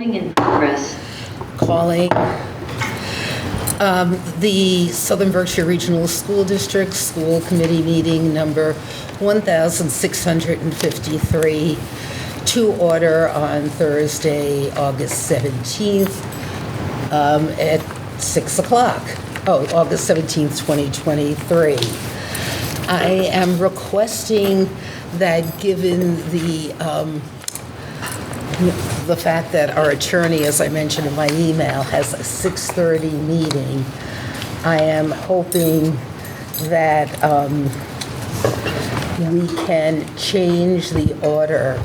Recording in progress. Calling the Southern Berkshire Regional School District School Committee meeting number 1653 to order on Thursday, August 17th at 6 o'clock. Oh, August 17th, 2023. I am requesting that given the fact that our attorney, as I mentioned in my email, has a 6:30 meeting, I am hoping that we can change the order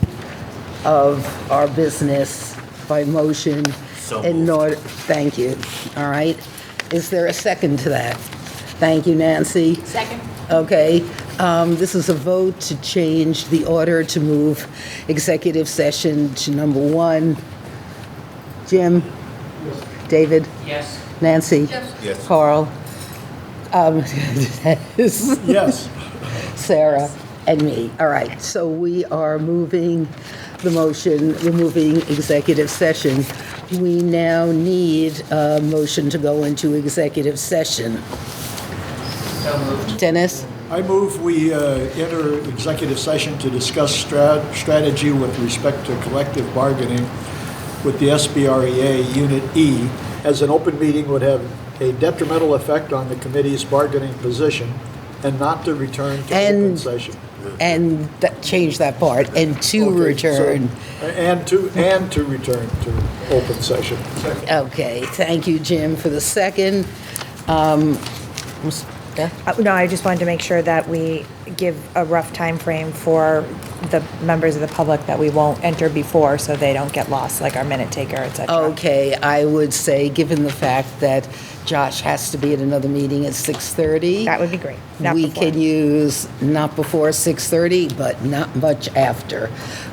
of our business by motion. In order, thank you. All right. Is there a second to that? Thank you, Nancy. Second. Okay. This is a vote to change the order to move executive session to number 1. Jim? Yes. David? Yes. Nancy? Yes. Carl? Yes. Sarah? And me. All right. So we are moving the motion, removing executive session. We now need a motion to go into executive session. So moved. Dennis? I move we enter executive session to discuss strategy with respect to collective bargaining with the SBREA Unit E, as an open meeting would have a detrimental effect on the committee's bargaining position, and not to return to open session. And change that part, and to Okay, return. so- and to return to open session. Okay, thank you, Jim, for the second. No, I just wanted to make sure that we give a rough time frame for the members of the public that we won't enter before so they don't get lost, like our minute taker, et cetera. Okay, I would say, given the fact that Josh has to be at another meeting at 6:30. That would be great. Not We before. can use not before 6:30, but not much after.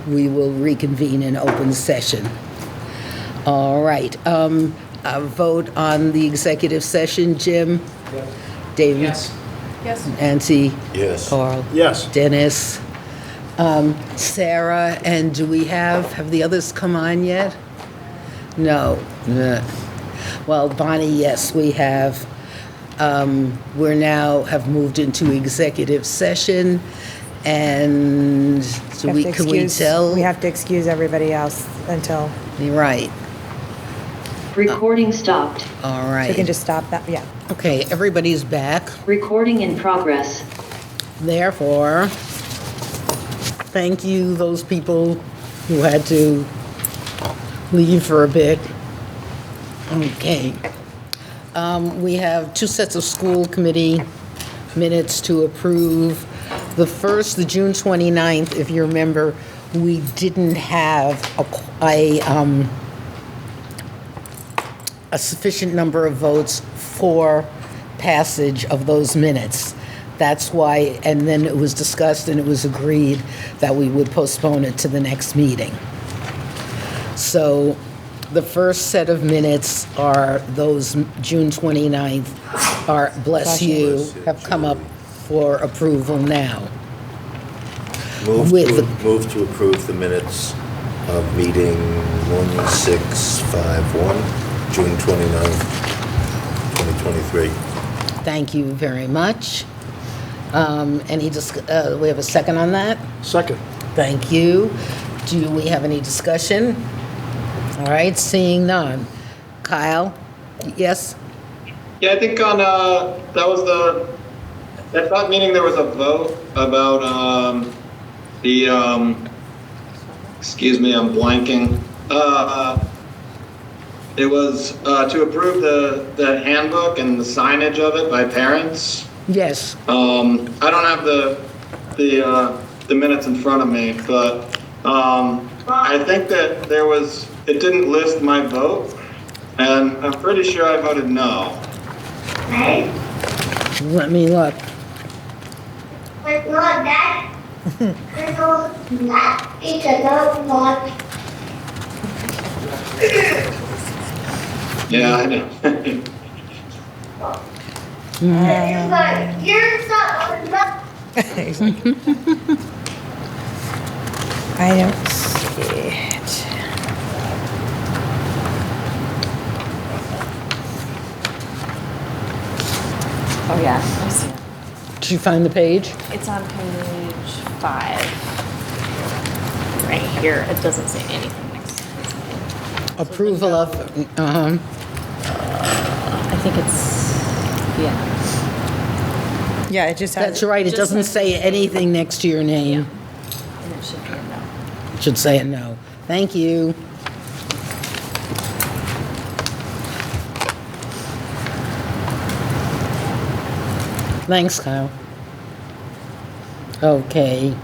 We will reconvene in open session. All right, a vote on the executive session, Jim? Yes. David? Yes. Yes. Nancy? Yes. Carl? Yes. Dennis? Sarah, and do we have the others come on yet? No. Well, Bonnie, yes, we have. We're now have moved into executive session, and can we tell? We have to excuse everybody else until, You're right. Recording stopped. All so right. we can just stop that, yeah. Okay, everybody's back. Recording in progress. Therefore, thank you, those people who had to leave for a bit. Okay. We have 2 sets of school committee minutes to approve. The first, the June 29th, if you remember, we didn't have a sufficient number of votes for passage of those minutes. That's why, and then it was discussed and it was agreed that we would postpone it to the next meeting. So the first set of minutes are those June 29th, are, bless you, have come up for approval now. Move With to approve the minutes of meeting 1651, June 29th, 2023. Thank you very much. We have a second on that? Second. Thank you. Do we have any discussion? All right, seeing none. Kyle? Yes? Yeah, I think on, at that meeting, there was a vote about, excuse me, I'm blanking. It was, to approve the handbook and the signage of it by parents. Yes. I don't have the minutes in front of me, but, I think that it didn't list my vote, and I'm pretty sure I voted no. Let me look. But not that. It's a not. Yeah, I know. You're not. I don't see it. Oh, yeah, I see it. Did you find the page? It's on page 5. Right here, it doesn't say anything next to it. Approval of, I think it's, yeah. Yeah, it just has. that's right, it Just doesn't next say to- anything next to your name. And it should be a no. It should say a no. Thank you. Thanks, Kyle. Okay.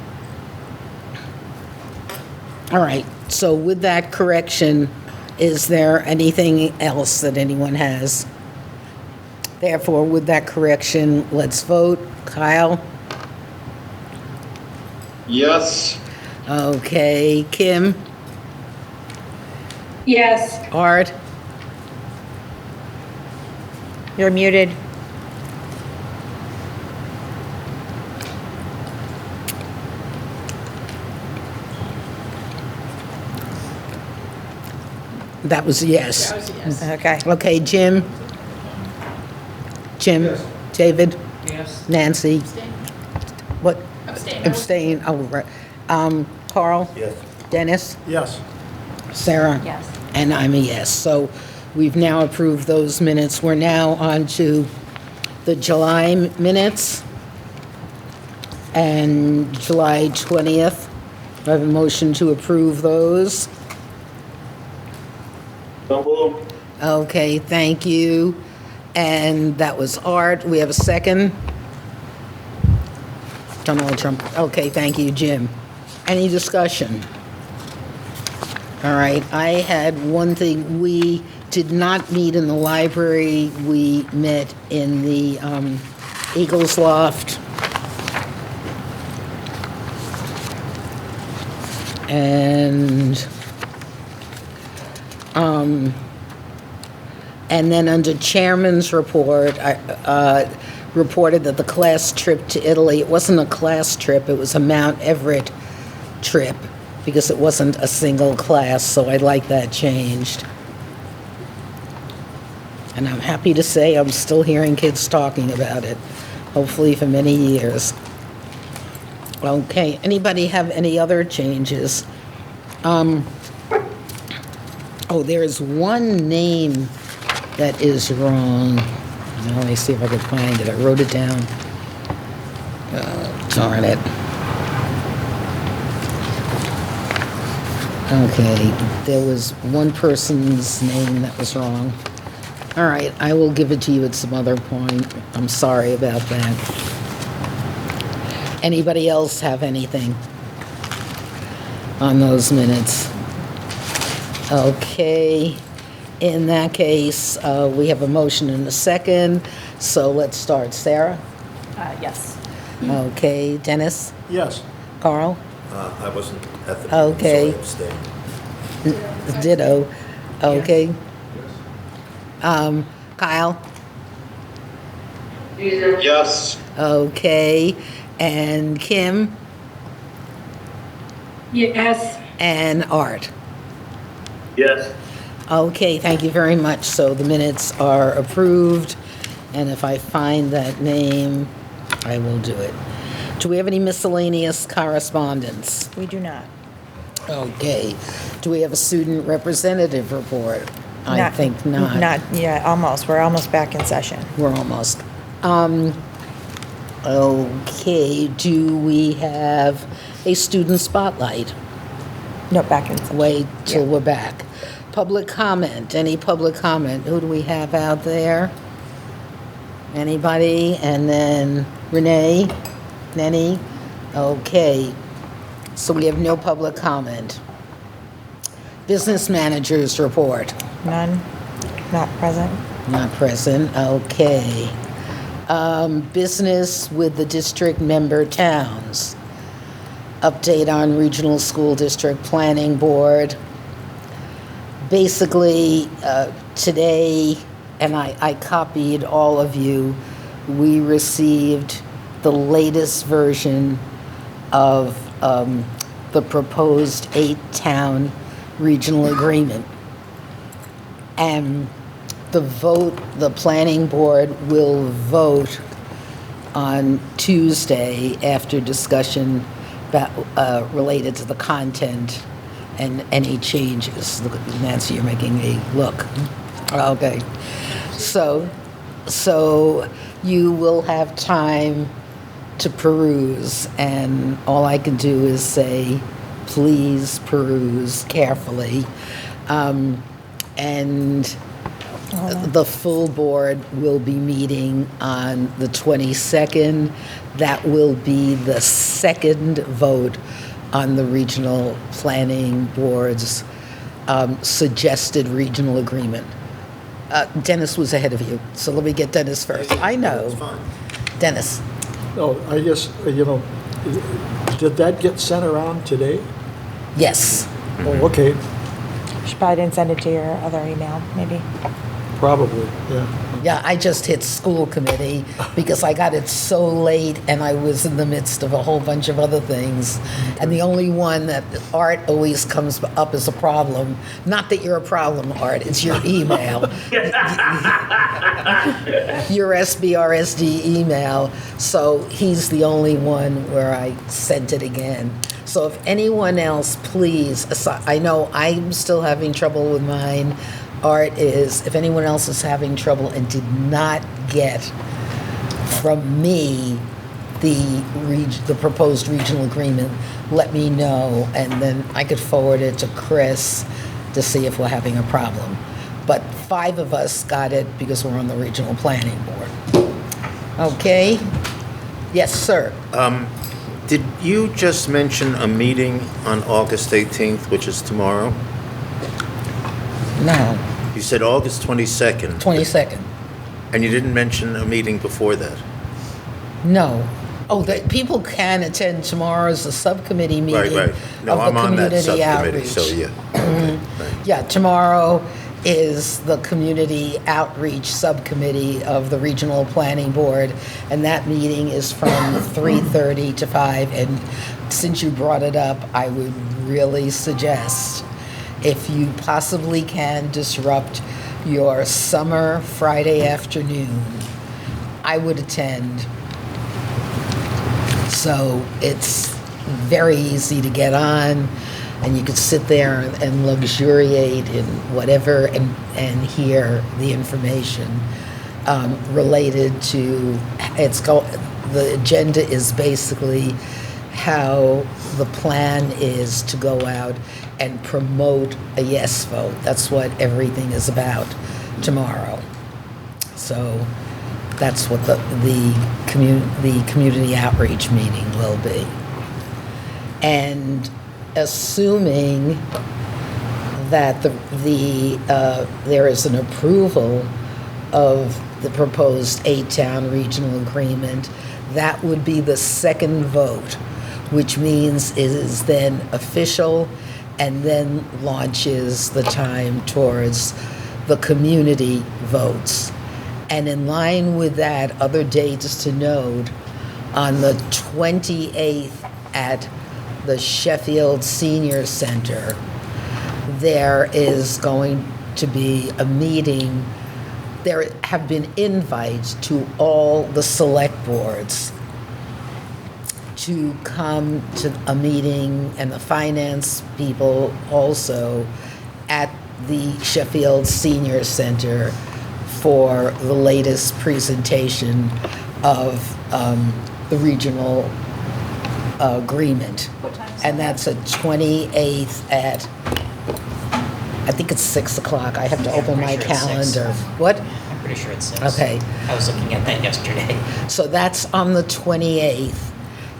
All right, so with that correction, is there anything else that anyone has? Therefore, with that correction, let's vote. Kyle? Yes. Okay, Kim? Yes. Art? You're muted. That was a yes. That was a yes. Okay. Okay, Jim? Jim? Yes. David? Yes. Nancy? What? Abstain. Abstain, oh, right. Carl? Yes. Dennis? Yes. Sarah? Yes. And I'm a yes. So we've now approved those minutes. We're now on to the July minutes and July 20th. I have a motion to approve those. So moved. Okay, thank you. And that was Art. We have a second. Donald Trump. Okay, thank you, Jim. Any discussion? All right, I had one thing. We did not meet in the library. We met in the Eagles Loft. And then under Chairman's report, I reported that the class trip to Italy, it wasn't a class trip, it was a Mount Everett trip, because it wasn't a single class, so I'd like that changed. And I'm happy to say I'm still hearing kids talking about it, hopefully for many years. Okay, anybody have any other changes? Oh, there's one name that is wrong. Now, let me see if I can find it. I wrote it down. Darn it. Okay, there was one person's name that was wrong. All right, I will give it to you at some other point. I'm sorry about that. Anybody else have anything on those minutes? Okay, in that case, we have a motion and a second, so let's start. Sarah? Yes. Okay, Dennis? Yes. Carl? I wasn't at the meeting, Okay. so I abstained. Ditto. Okay. Kyle? Yes. Okay, and Kim? Yes. And Art? Yes. Okay, thank you very much. So the minutes are approved, and if I find that name, I will do it. Do we have any miscellaneous correspondence? We do not. Okay. Do we have a student representative report? I Not- think not. Not, yeah, almost. We're almost back in session. We're almost. Okay, do we have a student spotlight? No, back in session. Wait till Yeah. we're back. Public comment, any public comment? Who do we have out there? Anybody? And then Renee? Nenny? Okay, so we have no public comment. Business managers report, None? Not present? not present, okay. Business with the district member towns. Update on regional school district planning board. Basically, today, and I copied all of you, we received the latest version of the proposed 8-town regional agreement. And the planning board will vote on Tuesday after discussion about, related to the content and any changes. Look, Nancy, you're making me look. Okay. So you will have time to peruse, and all I can do is say, please peruse carefully. And the full board will be meeting on the 22nd. That will be the second vote on the regional planning board's suggested regional agreement. Dennis was ahead of you, so let me get Dennis first. I know. That's fine. Dennis. Oh, I guess, did that get sent around today? Yes. Oh, okay, She probably didn't send it to your other email, maybe. probably, yeah. Yeah, I just hit school committee because I got it so late and I was in the midst of a whole bunch of other things. And the only one that Art always comes up as a problem, not that you're a problem, Art, it's your email. Your SBRSD email. So he's the only one where I sent it again. So if anyone else, please, I know I'm still having trouble with mine. Art is, if anyone else is having trouble and did not get from me the proposed regional agreement, let me know, and then I could forward it to Chris to see if we're having a problem. But 5 of us got it because we're on the regional planning board. Okay? Yes, sir. Did you just mention a meeting on August 18th, which is tomorrow? No, You said August 22nd. 22nd. And you didn't mention a meeting before that? No. Oh, that people can attend tomorrow's a subcommittee meeting Right. No, of I'm the on that community subcommittee, outreach. so yeah. Okay, right. Yeah, tomorrow is the community outreach subcommittee of the regional planning board, and that meeting is from 3:30 to 5. And since you brought it up, I would really suggest, if you possibly can disrupt your summer Friday afternoon, I would attend. So it's very easy to get on, and you could sit there and luxuriate in whatever and hear the information related to the agenda is basically how the plan is to go out and promote a yes vote. That's what everything is about tomorrow. So that's what the community outreach meeting will be. And assuming that there is an approval of the proposed 8-town regional agreement, that would be the second vote, which means it is then official and then launches the time towards the community votes. And in line with that, other dates to note, on the 28th at the Sheffield Senior Center, there is going to be a meeting. There have been invites to all the select boards to come to a meeting, and the finance people also, at the Sheffield Senior Center for the latest presentation of the regional agreement. What time is And that? that's at 28th at, I think it's 6 o'clock. I have to open my pretty sure it's 6. calendar. What? I'm pretty sure it's 6. Okay. I was looking at that yesterday. So that's on the 28th.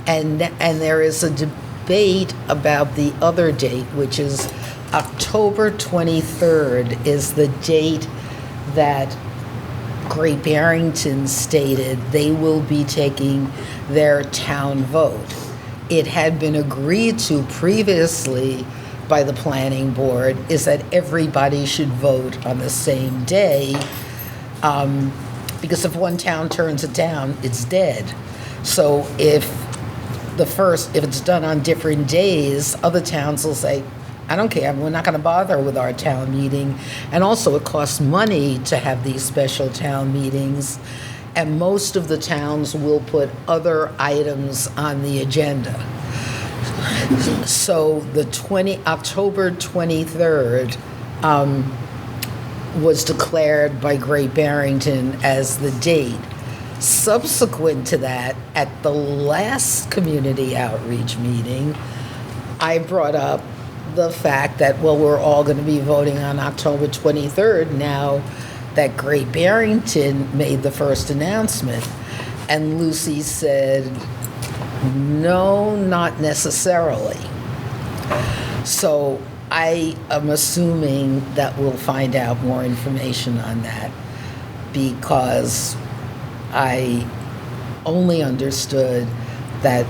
And there is a debate about the other date, which is October 23rd is the date that Great Barrington stated they will be taking their town vote. It had been agreed to previously by the planning board is that everybody should vote on the same day, because if one town turns it down, it's dead. So if it's done on different days, other towns will say, I don't care, we're not going to bother with our town meeting. And also, it costs money to have these special town meetings. And most of the towns will put other items on the agenda. So the October 23rd was declared by Great Barrington as the date. Subsequent to that, at the last community outreach meeting, I brought up the fact that, well, we're all going to be voting on October 23rd now that Great Barrington made the first announcement. And Lucy said, no, not necessarily. So I am assuming that we'll find out more information on that, because I only understood that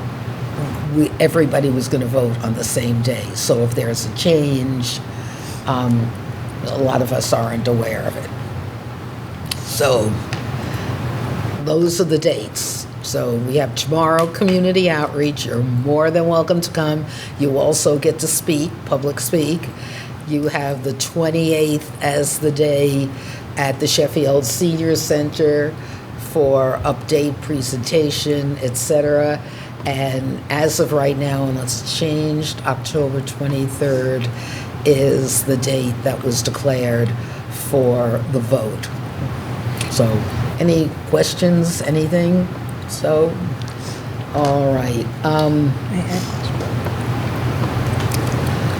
everybody was going to vote on the same day. So if there's a change, a lot of us aren't aware of it. So those are the dates. So we have tomorrow community outreach. You're more than welcome to come. You also get to speak, public speak. You have the 28th as the day at the Sheffield Senior Center for update presentation, etc. And as of right now, and it's changed, October 23rd is the date that was declared for the vote. So, any questions, anything? So, all right.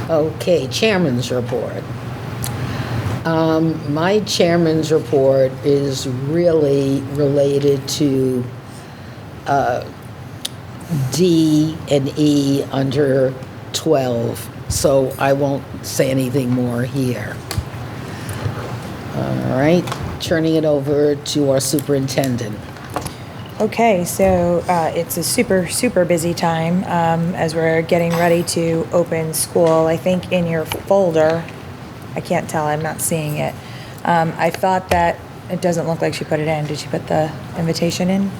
Okay, chairman's report. My chairman's report is really related to D and E under 12, so I won't say anything more here. All right, turning it over to our superintendent. Okay, so it's a super busy time as we're getting ready to open school. I think in your folder, I can't tell, I'm not seeing it. I thought that, it doesn't look like she put it in. Did she put the invitation in?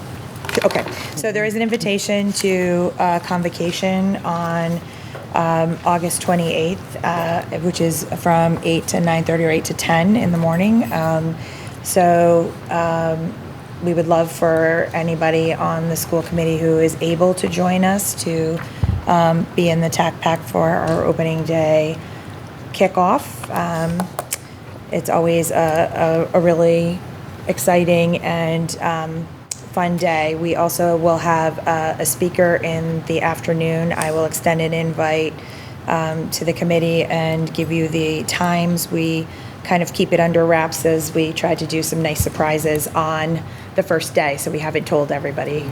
Okay, so there is an invitation to convocation on August 28th, which is from 8 to 9:30 or 8 to 10 in the morning. We would love for anybody on the school committee who is able to join us to be in the TAC Pack for our opening day kickoff. It's always a really exciting and fun day. We also will have a speaker in the afternoon. I will extend an invite to the committee and give you the times. We kind of keep it under wraps as we try to do some nice surprises on the first day, so we haven't told everybody.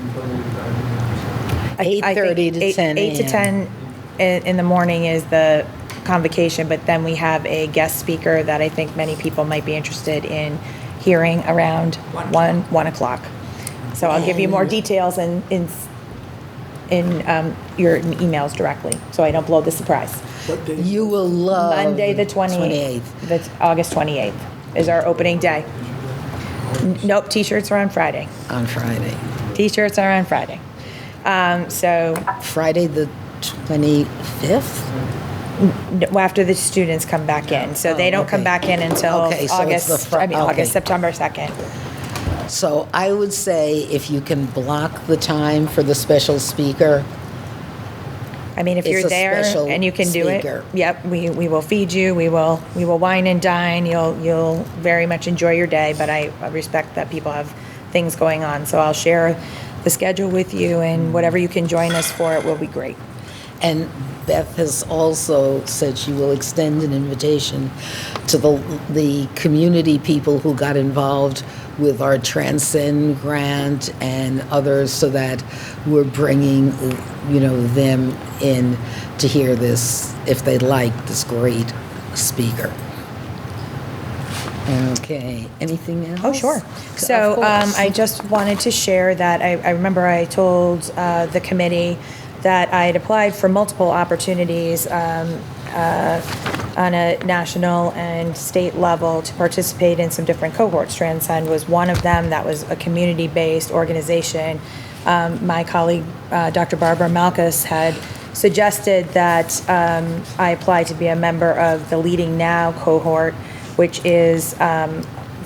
8:30 to 10 8 to 10 in the morning is the convocation, but then we have a guest speaker that I think many people might be interested in hearing around 1 o'clock. So I'll give you more details in your emails directly, so I don't blow the surprise. What day? You will love Monday, the 28th. That's August 28th is our opening day. Nope, t-shirts are on Friday. On Friday. T-shirts are on Friday. So Friday the 25th? after the students come back in. So they don't come okay. back in until Okay, so it's the August, okay. September 2nd. So I would say if you can block the time for the special speaker. I mean, if It's you're a there special and you can do speaker. it, yep, we will feed you, we will wine and dine, you'll very much enjoy your day, but I respect that people have things going on, so I'll share the schedule with you, and whatever you can join us for, it will be great. And Beth has also said she will extend an invitation to the community people who got involved with our Transcend grant and others, so that we're bringing, them in to hear this, if they like this great speaker. Okay, anything else? Oh, sure. Of So course. I just wanted to share that I remember I told the committee that I had applied for multiple opportunities on a national and state level to participate in some different cohorts. Transcend was one of them. That was a community-based organization. My colleague, Dr. Barbara Malkus, had suggested that I apply to be a member of the Leading Now cohort, which is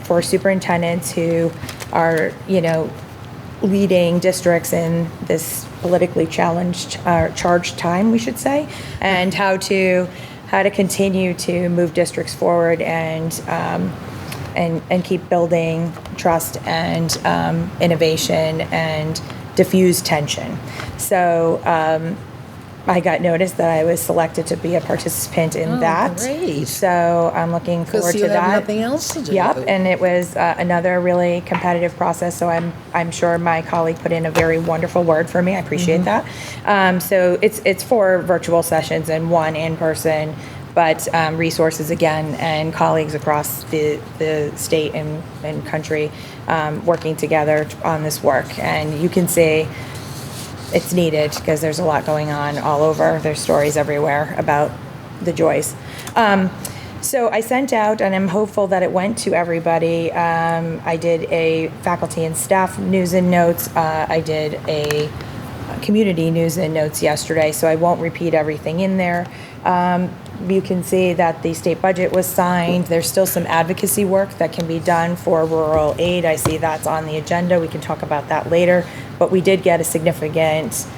for superintendents who are, leading districts in this politically charged time, we should say, and how to continue to move districts forward and keep building trust and innovation and diffuse tension. So I got notice that I was selected to be a participant in that. Great. So I'm looking forward to that. Because you have nothing else to do. Yep, and it was another really competitive process, so I'm sure my colleague put in a very wonderful word for me. I appreciate that. So it's 4 virtual sessions and 1 in person, but resources again and colleagues across the state and country working together on this work. And you can see it's needed because there's a lot going on all over. There's stories everywhere about the joys. So I sent out, and I'm hopeful that it went to everybody. I did a faculty and staff news and notes. I did a community news and notes yesterday, so I won't repeat everything in there. You can see that the state budget was signed. There's still some advocacy work that can be done for rural aid. I see that's on the agenda. We can talk about that later. But we did get a significant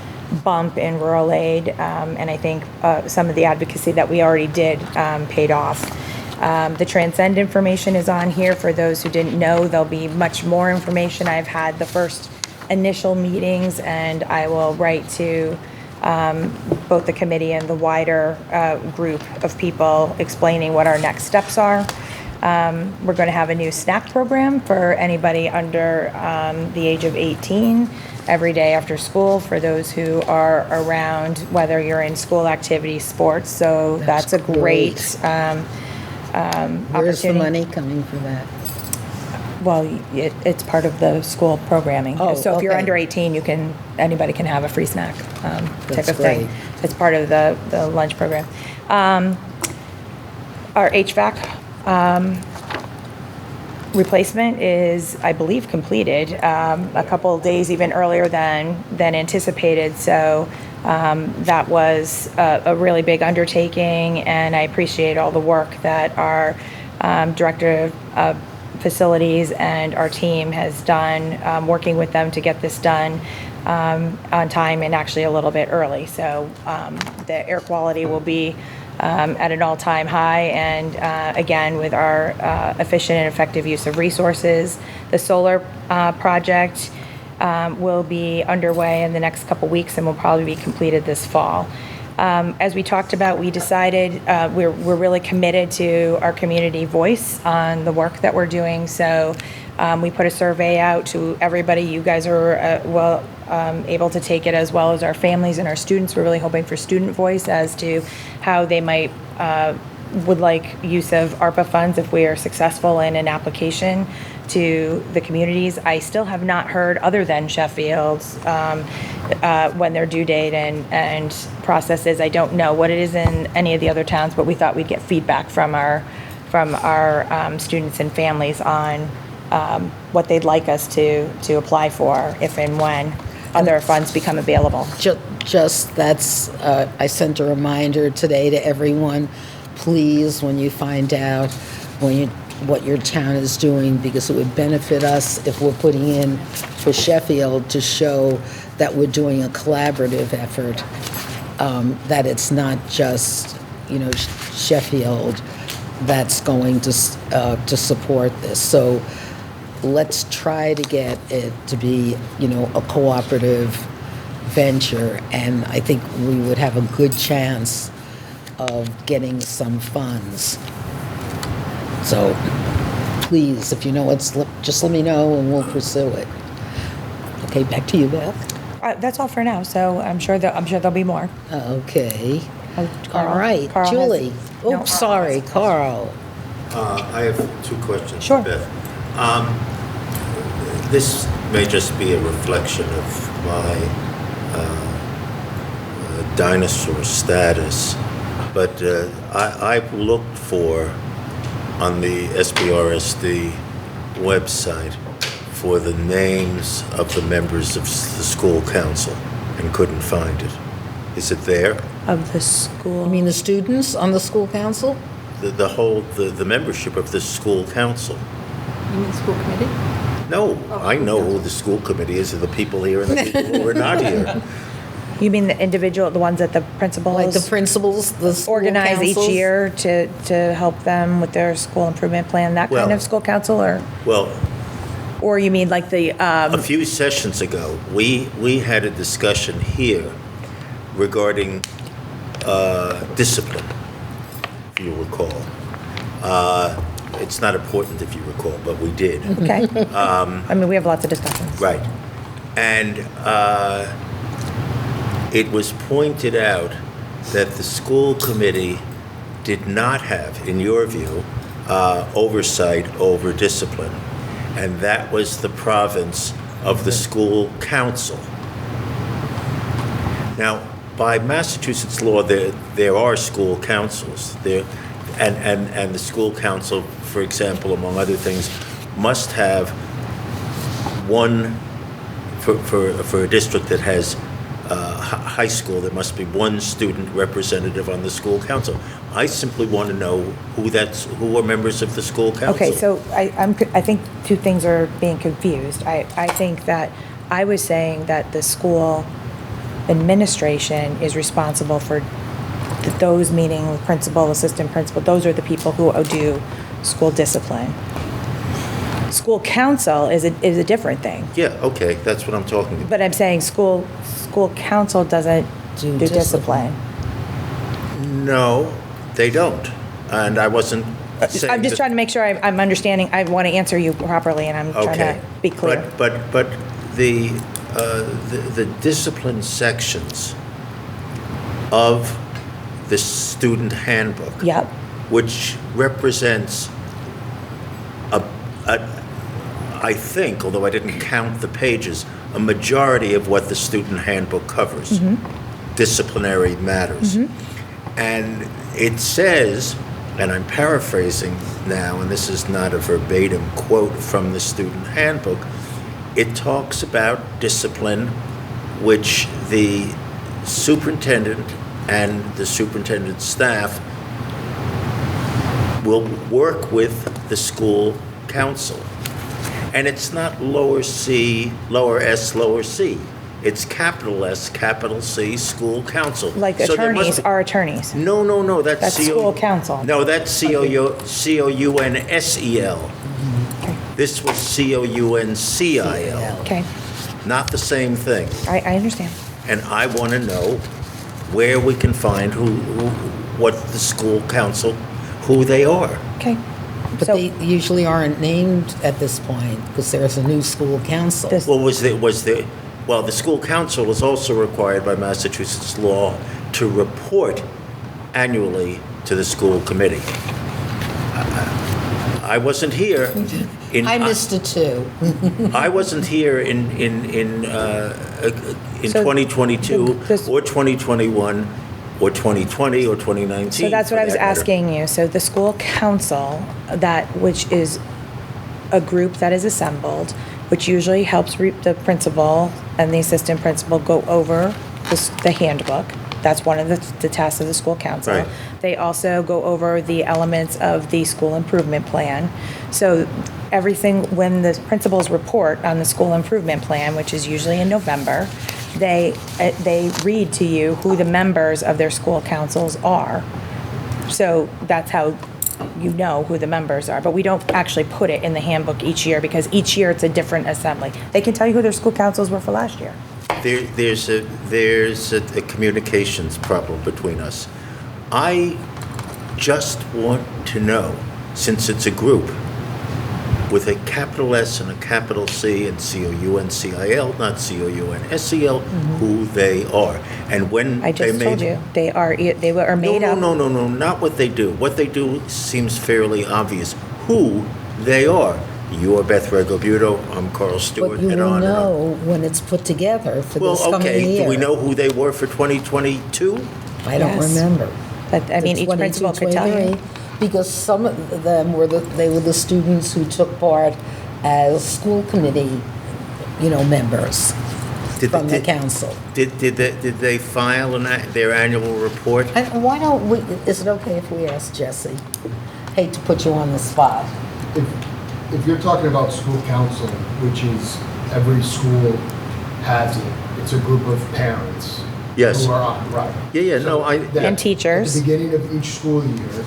bump in rural aid, and I think some of the advocacy that we already did paid off. The Transcend information is on here. For those who didn't know, there'll be much more information. I've had the first initial meetings, and I will write to both the committee and the wider group of people explaining what our next steps are. We're going to have a new snack program for anybody under the age of 18 every day after school for those who are around, whether you're in school activities, sports. So that's a great opportunity. Where's the money coming for that? Well, it's part of the school programming. Oh, so if you're okay. under 18, anybody can have a free snack type That's of thing. great. It's part of the lunch program. Our HVAC replacement is, I believe, completed a couple of days even earlier than anticipated. So that was a really big undertaking, and I appreciate all the work that our director of facilities and our team has done, working with them to get this done on time and actually a little bit early. So the air quality will be at an all-time high, and again, with our efficient and effective use of resources. The solar project will be underway in the next couple weeks and will probably be completed this fall. As we talked about, we decided we're really committed to our community voice on the work that we're doing. So we put a survey out to everybody. You guys are able to take it, as well as our families and our students. We're really hoping for student voice as to how they might would like use of ARPA funds if we are successful in an application to the communities. I still have not heard, other than Sheffield's, when their due date and process is. I don't know what it is in any of the other towns, but we thought we'd get feedback from our students and families on what they'd like us to apply for if and when other funds become available. I sent a reminder today to everyone, please, when you find out what your town is doing, because it would benefit us if we're putting in for Sheffield to show that we're doing a collaborative effort, that it's not just, Sheffield that's going to support this. So let's try to get it to be, a cooperative venture, and I think we would have a good chance of getting some funds. So please, if you know what's, just let me know and we'll pursue it. Okay, back to you, Beth. That's all for now. So I'm sure there'll be more. Okay. Carl. All right, Carl Julie. no, Oops, sorry, Carl. I have 2 questions, Sure. Beth. This may just be a reflection of my dinosaur status, but I've looked for, on the SBRSD website, for the names of the members of the school council and couldn't find it. Is it there? Of the school. You mean the students on the school council? The membership of the school council. You mean school committee? No, I know who the school committee is, the people here and the people who are not here. You mean the individual, the ones that the principals? Like the principals, the school Organize each councils? year to help them with their school improvement plan, that kind Well- of school council, Well, or you mean like the, a few sessions ago, we had a discussion here regarding discipline, if you recall. It's not important if you recall, but we did. okay? I mean, we have lots of discussions. Right. And it was pointed out that the school committee did not have, in your view, oversight over discipline. And that was the province of the school council. Now, by Massachusetts law, there are school councils. And the school council, for example, among other things, must have one, for a district that has high school, there must be one student representative on the school council. I simply want to know who are members of the school council. Okay, so I think two things are being confused. I think that I was saying that the school administration is responsible for those, meaning principal, assistant principal, those are the people who do school discipline. School council is a different thing. Yeah, okay, that's what I'm talking about. But I'm saying school council doesn't do discipline. No, they don't. And I wasn't saying I'm just that- trying to make sure I'm understanding. I want to answer you properly, and I'm trying Okay. to be clear. But the discipline sections of the student handbook, Yep. which represents I think, although I didn't count the pages, a majority of what the student handbook covers, disciplinary matters. And it says, and I'm paraphrasing now, and this is not a verbatim quote from the student handbook, it talks about discipline which the superintendent and the superintendent's staff will work with the school council. And it's not lower C, lower S, lower C. It's capital S, capital C, school council. Like So there must attorneys be- are attorneys. No, that's That's school council. No, that's COUNSEL. Okay. This was COUNCIL, Okay, not the same thing. I understand. And I want to know where we can find what the school council, who they are. Okay. But So- they usually aren't named at this point because there's a new school council. This- Well, the school council is also required by Massachusetts law to report annually to the school committee. I wasn't here I missed it too. I wasn't here in So 2022 this- or 2021 or 2020 or 2019. So that's what for I was that matter. asking you. So the school council, which is a group that is assembled, which usually helps the principal and the assistant principal go over the handbook. That's one of the tasks of the school council. Right. They also go over the elements of the school improvement plan. So everything, when the principals report on the school improvement plan, which is usually in November, they read to you who the members of their school councils are. So that's how you know who the members are. But we don't actually put it in the handbook each year because each year it's a different assembly. They can tell you who their school councils were for last year. There's a communications problem between us. I just want to know, since it's a group with a capital S and a capital C and COUNCIL, not COUNSEL, who they are. And when I they just made... told you, they are made up. No, not what they do. What they do seems fairly obvious. Who they are. You are Beth Regobuto, I'm Carl Stewart, But you and will on and on. know when it's put together for this Well, coming okay, year. do we know who they were for 2022? I don't Yes. remember. But, I mean, The each principal could tell you. 22, 23, Because some of them were the students who took part as school committee, members from the council. Did they file their annual report? And why don't we, is it okay if we ask Jesse? Hate to put you on the spot. if you're talking about school council, which is every school has it, it's a group of parents. Yes. Who are on, right. Yeah, no, that- And teachers. At the beginning of each school year,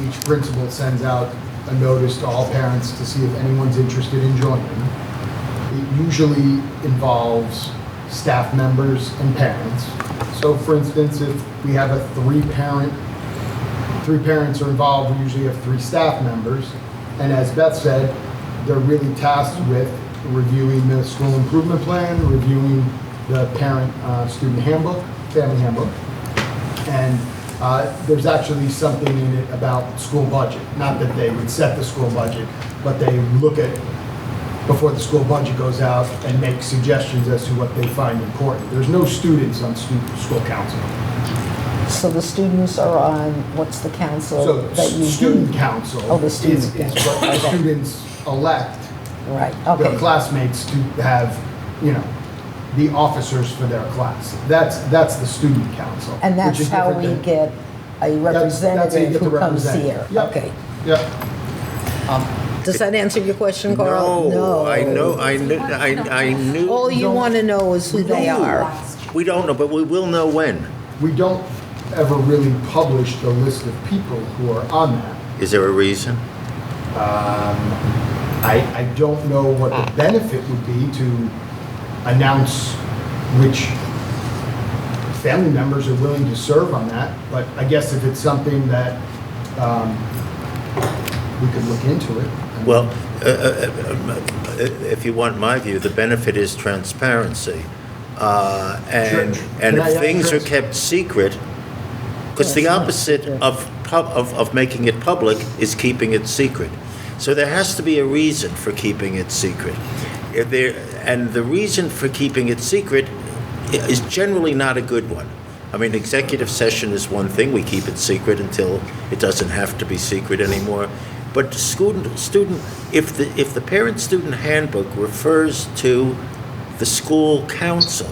each principal sends out a notice to all parents to see if anyone's interested in joining. It usually involves staff members and parents. So for instance, if we have a three parents are involved, we usually have 3 staff members. And as Beth said, they're really tasked with reviewing the school improvement plan, reviewing the parent-student handbook, family handbook. And there's actually something in it about school budget. Not that they would set the school budget, but they look at, before the school budget goes out, and make suggestions as to what they find important. There's no students on school council. So the students are on, what's the council So that you do? student council Oh, the is student is council. what the Okay. students elect Right, their okay. classmates to have, the officers for their class. That's the student council. And which that's is how different we than- get a that's how you representative get who the comes representative. here. Yep. Okay. Yep. Does that answer your question, Carl? No, I knew. All you want to know is who they are. We don't know, but we will know when. We don't ever really publish the list of people who are on that. Is there a reason? I don't know what the benefit would be to announce which family members are willing to serve on that, but I guess if it's something that we could look into it. Well, if you want my view, the benefit is transparency. And Sure. and Can I if ask things are Chris? kept secret, because the opposite of making it public is keeping it secret. So there has to be a reason for keeping it secret. And the reason for keeping it secret is generally not a good one. I mean, executive session is one thing, we keep it secret until it doesn't have to be secret anymore. But if the parent-student handbook refers to the school council,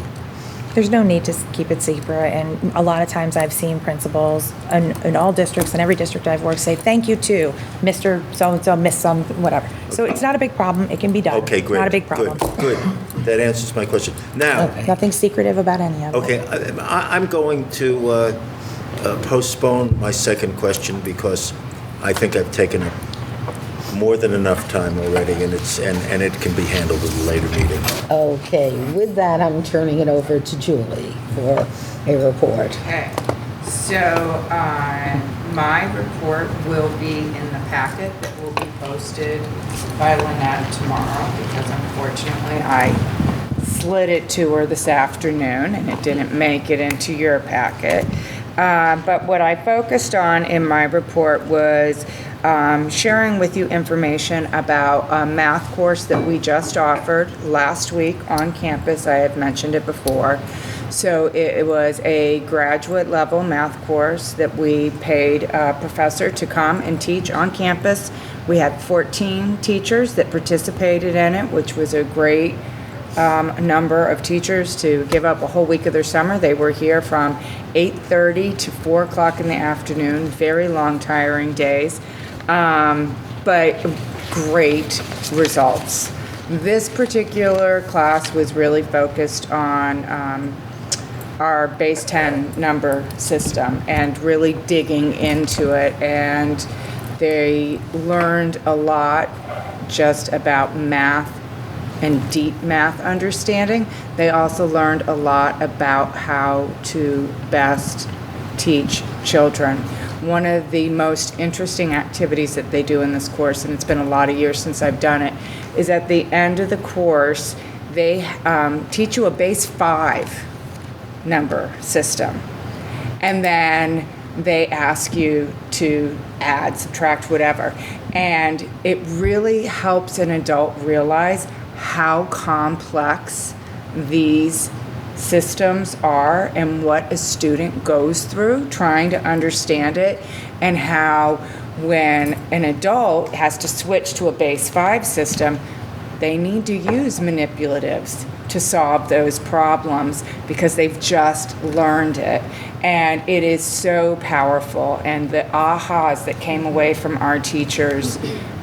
There's no need to keep it secret, and a lot of times I've seen principals in all districts, in every district I've worked, say, thank you to Mr. So-and-so, Miss some, whatever. So it's not a big problem, it can be done. okay, great. Not a big problem. Good. That answers my question. Now, Nothing secretive about any of it. okay, I'm going to postpone my second question because I think I've taken up more than enough time already, and it can be handled at a later meeting. Okay, with that, I'm turning it over to Julie for a report. Okay, so my report will be in the packet that will be posted by Lynette tomorrow, because unfortunately I slid it to her this afternoon and it didn't make it into your packet. But what I focused on in my report was sharing with you information about a math course that we just offered last week on campus. I have mentioned it before. So it was a graduate level math course that we paid a professor to come and teach on campus. We had 14 teachers that participated in it, which was a great number of teachers to give up a whole week of their summer. They were here from 8:30 to 4 o'clock in the afternoon, very long, tiring days, but great results. This particular class was really focused on our base 10 number system and really digging into it, and they learned a lot just about math and deep math understanding. They also learned a lot about how to best teach children. One of the most interesting activities that they do in this course, and it's been a lot of years since I've done it, is at the end of the course, they teach you a base 5 number system. And then they ask you to add, subtract, whatever. And it really helps an adult realize how complex these systems are and what a student goes through trying to understand it, and how when an adult has to switch to a base 5 system, they need to use manipulatives to solve those problems because they've just learned it. And it is so powerful. And the ahas that came away from our teachers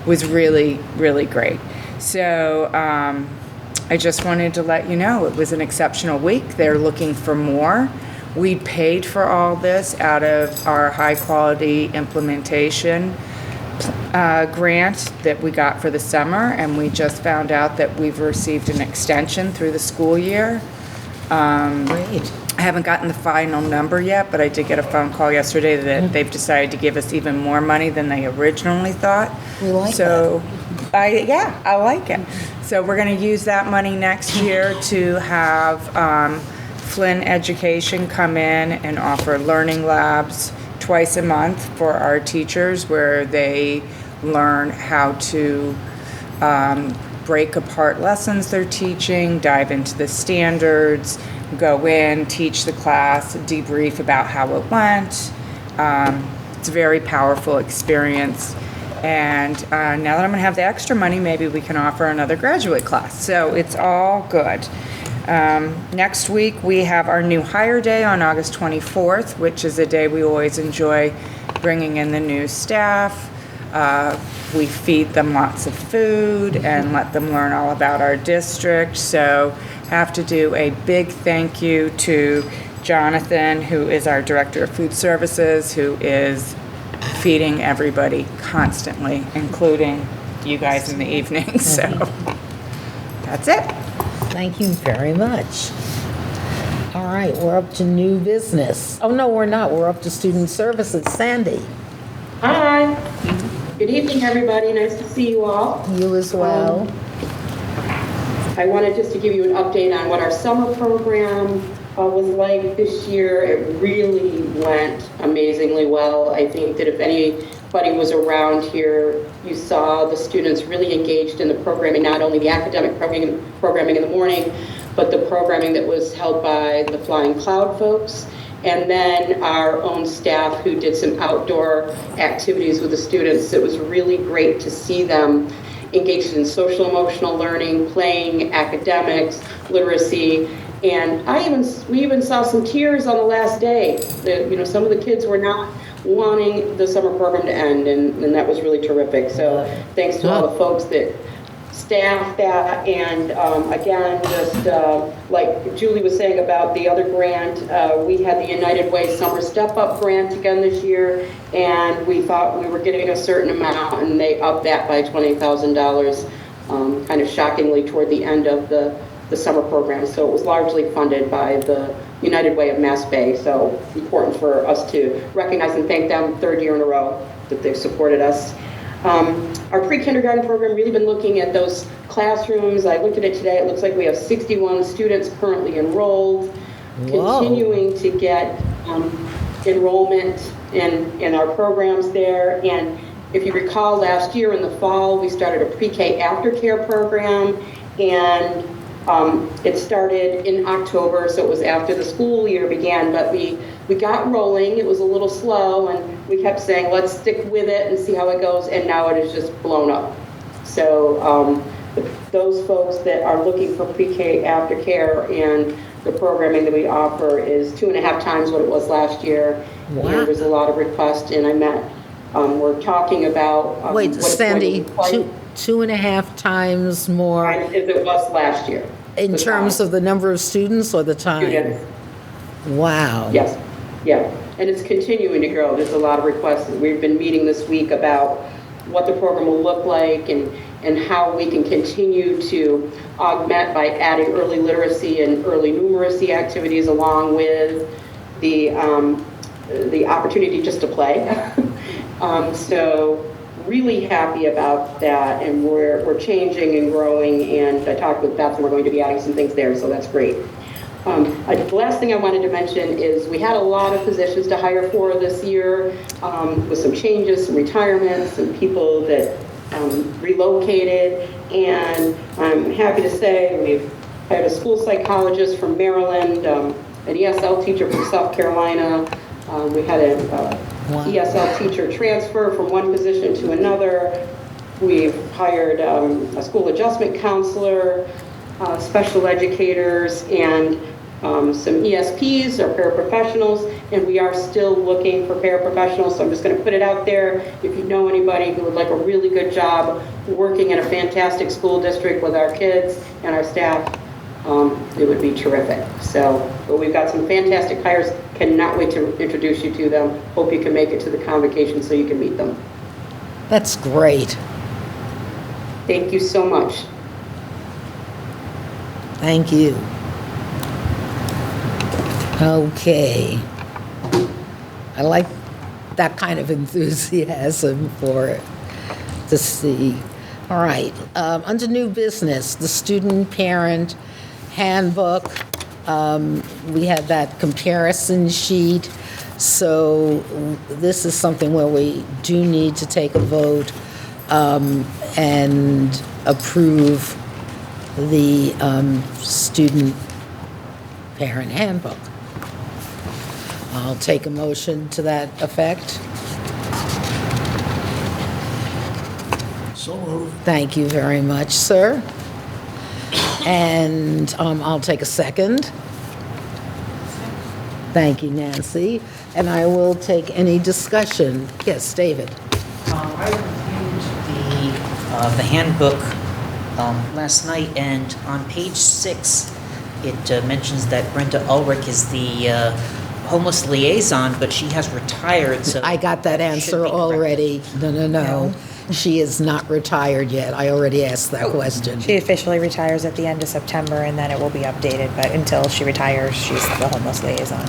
was really, really great. So I just wanted to let you know it was an exceptional week. They're looking for more. We paid for all this out of our high quality implementation grant that we got for the summer, and we just found out that we've received an extension through the school year. Great. I haven't gotten the final number yet, but I did get a phone call yesterday that they've decided to give us even more money than they originally thought. We like so, I like it. So we're going to use that money next year to have Flynn Education come in and offer learning labs twice a month for our teachers, where they learn how to break apart lessons they're teaching, dive into the standards, go in, teach the class, debrief about how it went. It's a very powerful experience. And now that I'm going to have the extra money, maybe we can offer another graduate class. So it's all good. Next week, we have our new hire day on August 24th, which is a day we always enjoy bringing in the new staff. We feed them lots of food and let them learn all about our district. So have to do a big thank you to Jonathan, who is our Director of Food Services, who is feeding everybody constantly, including you guys in the evening. So that's it. Thank you very much. All right, we're up to new business. Oh, no, we're not. We're up to student services. Sandy. Hi. Good evening, everybody. Nice to see you all. You as well. I wanted just to give you an update on what our summer program was like this year. It really went amazingly well. I think that if anybody was around here, you saw the students really engaged in the programming, not only the academic programming in the morning, but the programming that was held by the Flying Cloud folks, and then our own staff who did some outdoor activities with the students. It was really great to see them engaged in social emotional learning, playing, academics, literacy, and we even saw some tears on the last day. Some of the kids were not wanting the summer program to end, and that was really terrific. So thanks to all the folks that staffed that, and again, just like Julie was saying about the other grant, we had the United Way Summer Step Up grant again this year, and we thought we were getting a certain amount, and they upped that by $20,000, kind of shockingly toward the end of the summer program. So it was largely funded by the United Way of Mass Bay. So important for us to recognize and thank them, third year in a row that they've supported us. Our pre-kindergarten program, really been looking at those classrooms. I looked at it today. It looks like we have 61 students currently enrolled. Whoa. Continuing to get enrollment in our programs there. And if you recall, last year in the fall, we started a pre-K aftercare program, and it started in October, so it was after the school year began, but we got rolling. It was a little slow, and we kept saying, let's stick with it and see how it goes, and now it has just blown up. So those folks that are looking for pre-K aftercare, and the programming that we offer is 2.5 times what it was last year. Wow. And there's a lot of requests, and we're talking about wait, Sandy, 2.5 times more as it was last year. In terms of the number of students or the time? Students. Wow. Yes. Yeah. And it's continuing to grow. There's a lot of requests. We've been meeting this week about what the program will look like and how we can continue to augment by adding early literacy and early numeracy activities, along with the opportunity just to play. So really happy about that, and we're changing and growing, and I talked with Beth and we're going to be adding some things there, so that's great. The last thing I wanted to mention is we had a lot of positions to hire for this year, with some changes, some retirements, some people that relocated, and I'm happy to say we've hired a school psychologist from Maryland, an ESL teacher from South Carolina. We had a ESL teacher transfer from one position to another. We've hired a school adjustment counselor, special educators, and some ESPs or paraprofessionals, and we are still looking for paraprofessionals, so I'm just going to put it out there. If you know anybody who would like a really good job working in a fantastic school district with our kids and our staff, it would be terrific. So, but we've got some fantastic hires. Cannot wait to introduce you to them. Hope you can make it to the convocation so you can meet them. That's great. Thank you so much. Thank you. Okay. I like that kind of enthusiasm for it to see. All right. Under new business, the student parent handbook. We have that comparison sheet. So this is something where we do need to take a vote and approve the student parent handbook. I'll take a motion to that effect. So moved. Thank you very much, sir. And I'll take a second. Thank you, Nancy. And I will take any discussion. Yes, David. I reviewed the handbook last night, and on page 6, it mentions that Brenda Ulrich is the homeless liaison, but she has retired, so... I got that answer already. No. She is not retired yet. I already asked that question. She officially retires at the end of September, and then it will be updated, but until she retires, she's the homeless liaison.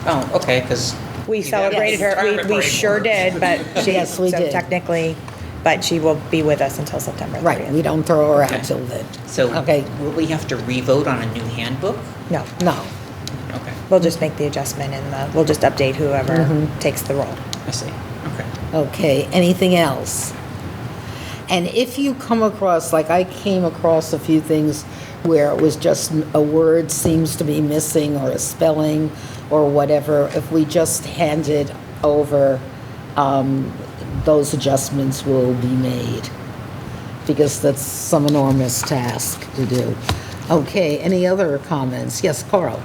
Oh, okay, because... We celebrated her, we sure did, but she, Yes, we so did. technically, but she will be with us until September 30th. Right, we don't throw her Okay. out till then. So, Okay. will we have to re-vote on a new handbook? No, No. Okay, we'll just make the adjustment and we'll just update whoever Mm-hmm. takes the role. I see. Okay. Okay, anything else? And if you come across, like I came across a few things where it was just a word seems to be missing or a spelling or whatever, if we just hand it over, those adjustments will be made. Because that's some enormous task to do. Okay, any other comments? Yes, Carl?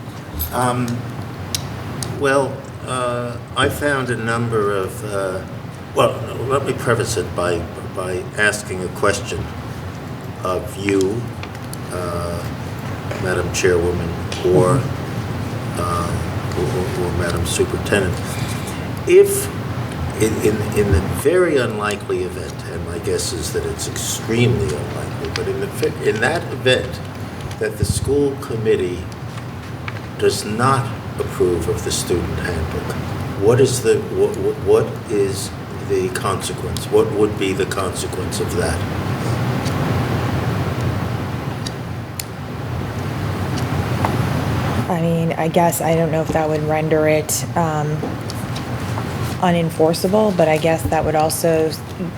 I found a number of, let me preface it by asking a question of you, Madam Chairwoman, or Madam Superintendent. If, in the very unlikely event, and my guess is that it's extremely unlikely, but in that event that the school committee does not approve of the student handbook, what is the consequence? What would be the consequence of that? I mean, I guess, I don't know if that would render it unenforceable, but I guess that would also,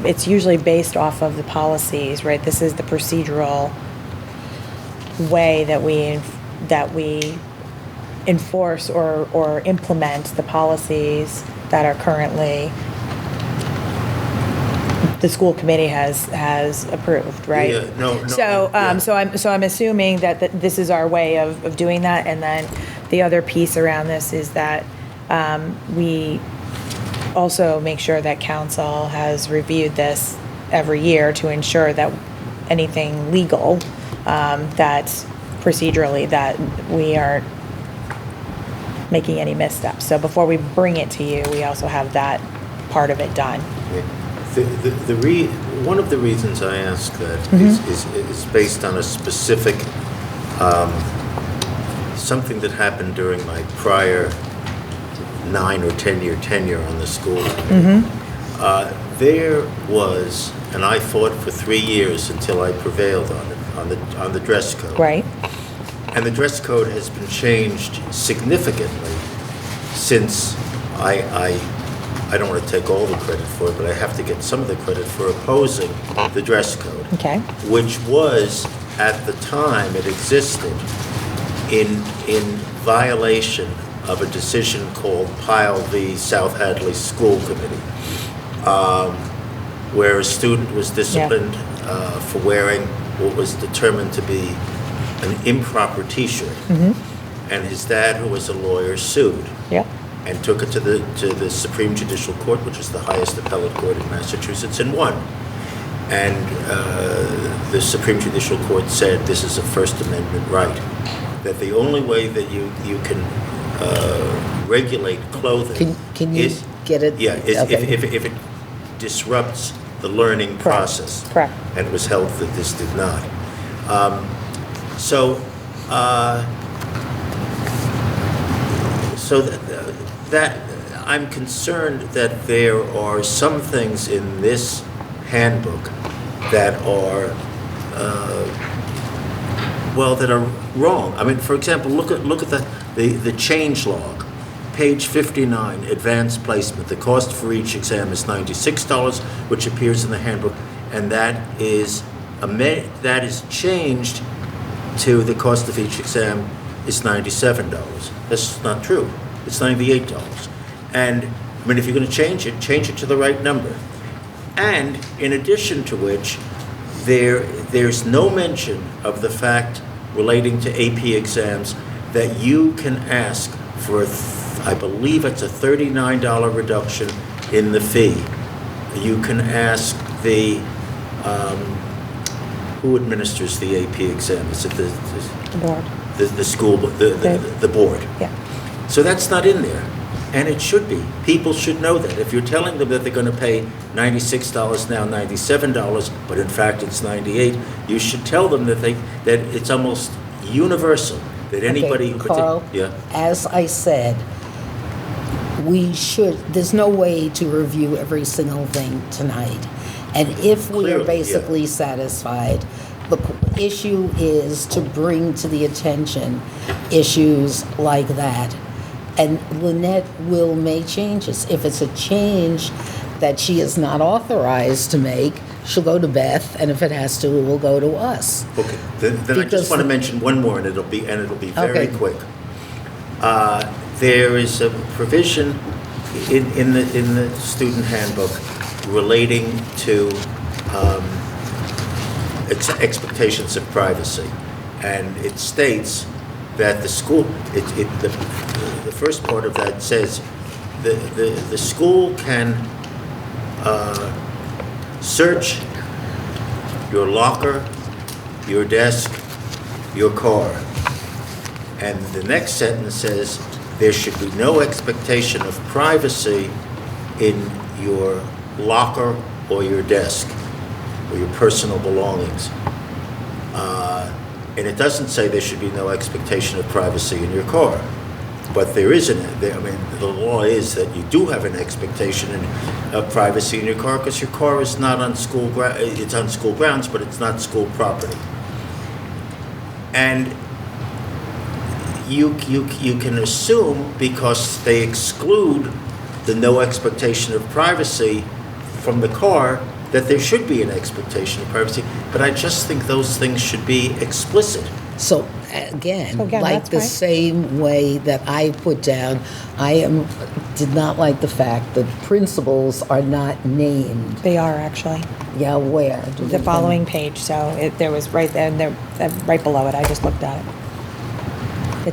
it's usually based off of the policies, right? This is the procedural way that we enforce or implement the policies that are currently the school committee has approved, right? Yeah, no, So, yeah. so I'm assuming that this is our way of doing that, and then the other piece around this is that we also make sure that council has reviewed this every year to ensure that anything legal, that procedurally, that we aren't making any missteps. So before we bring it to you, we also have that part of it done. One of the reasons I ask that is based on a specific, something that happened during my prior 9 or 10 year tenure on the school committee. There was, and I fought for 3 years until I prevailed on it, on the dress code. Right. And the dress code has been changed significantly since I don't want to take all the credit for it, but I have to get some of the credit for opposing the dress code. Okay. Which was, at the time it existed, in violation of a decision called Pyle v. South Hadley School Committee, where a student was disciplined for wearing what was determined to be an improper T-shirt. And his dad, who was a lawyer, sued. Yep. And took it to the Supreme Judicial Court, which is the highest appellate court in Massachusetts, and won. And the Supreme Judicial Court said this is a First Amendment right, that the only way that you can regulate clothing Can you is, get it? yeah, is Okay. if it disrupts the learning process. Correct. And it was held that this did not. So that I'm concerned that there are some things in this handbook that are that are wrong. I mean, for example, look at the change log, page 59, advanced placement. The cost for each exam is $96, which appears in the handbook, and that is changed to the cost of each exam is $97. That's not true. It's $98. And I mean, if you're going to change it to the right number. And in addition to which, there's no mention of the fact relating to AP exams that you can ask for, I believe it's a $39 reduction in the fee. You can ask the, who administers the AP exam? Is it the board? The school, the board. Yeah. So that's not in there, and it should be. People should know that. If you're telling them that they're going to pay $96 now, $97, but in fact it's $98, you should tell them that it's almost universal that anybody who Carl, as I said, there's no way to review every single thing tonight. And if we are basically satisfied, the issue is to bring to the attention issues like that. And Lynette will make changes. If it's a change that she is not authorized to make, she'll go to Beth, and if it has to, it will go to us. Okay, then I just want to mention one more, and it'll be very quick. There is a provision in the student handbook relating to expectations of privacy, and it states that the school, the first part of that says the school can search your locker, your desk, your car. And the next sentence says there should be no expectation of privacy in your locker or your desk or your personal belongings. And it doesn't say there should be no expectation of privacy in your car. But there isn't. I mean, the law is that you do have an expectation of privacy in your car because your car is not on school grounds. It's on school grounds, but it's not school property. And you can assume, because they exclude the no expectation of privacy from the car, that there should be an expectation of privacy. But I just think those things should be explicit. So again, like that's the right. same way that I put down, did not like the fact that principals are not named. They are actually. Yeah, where? The following page, so there was right there, and right below it, I just looked at it.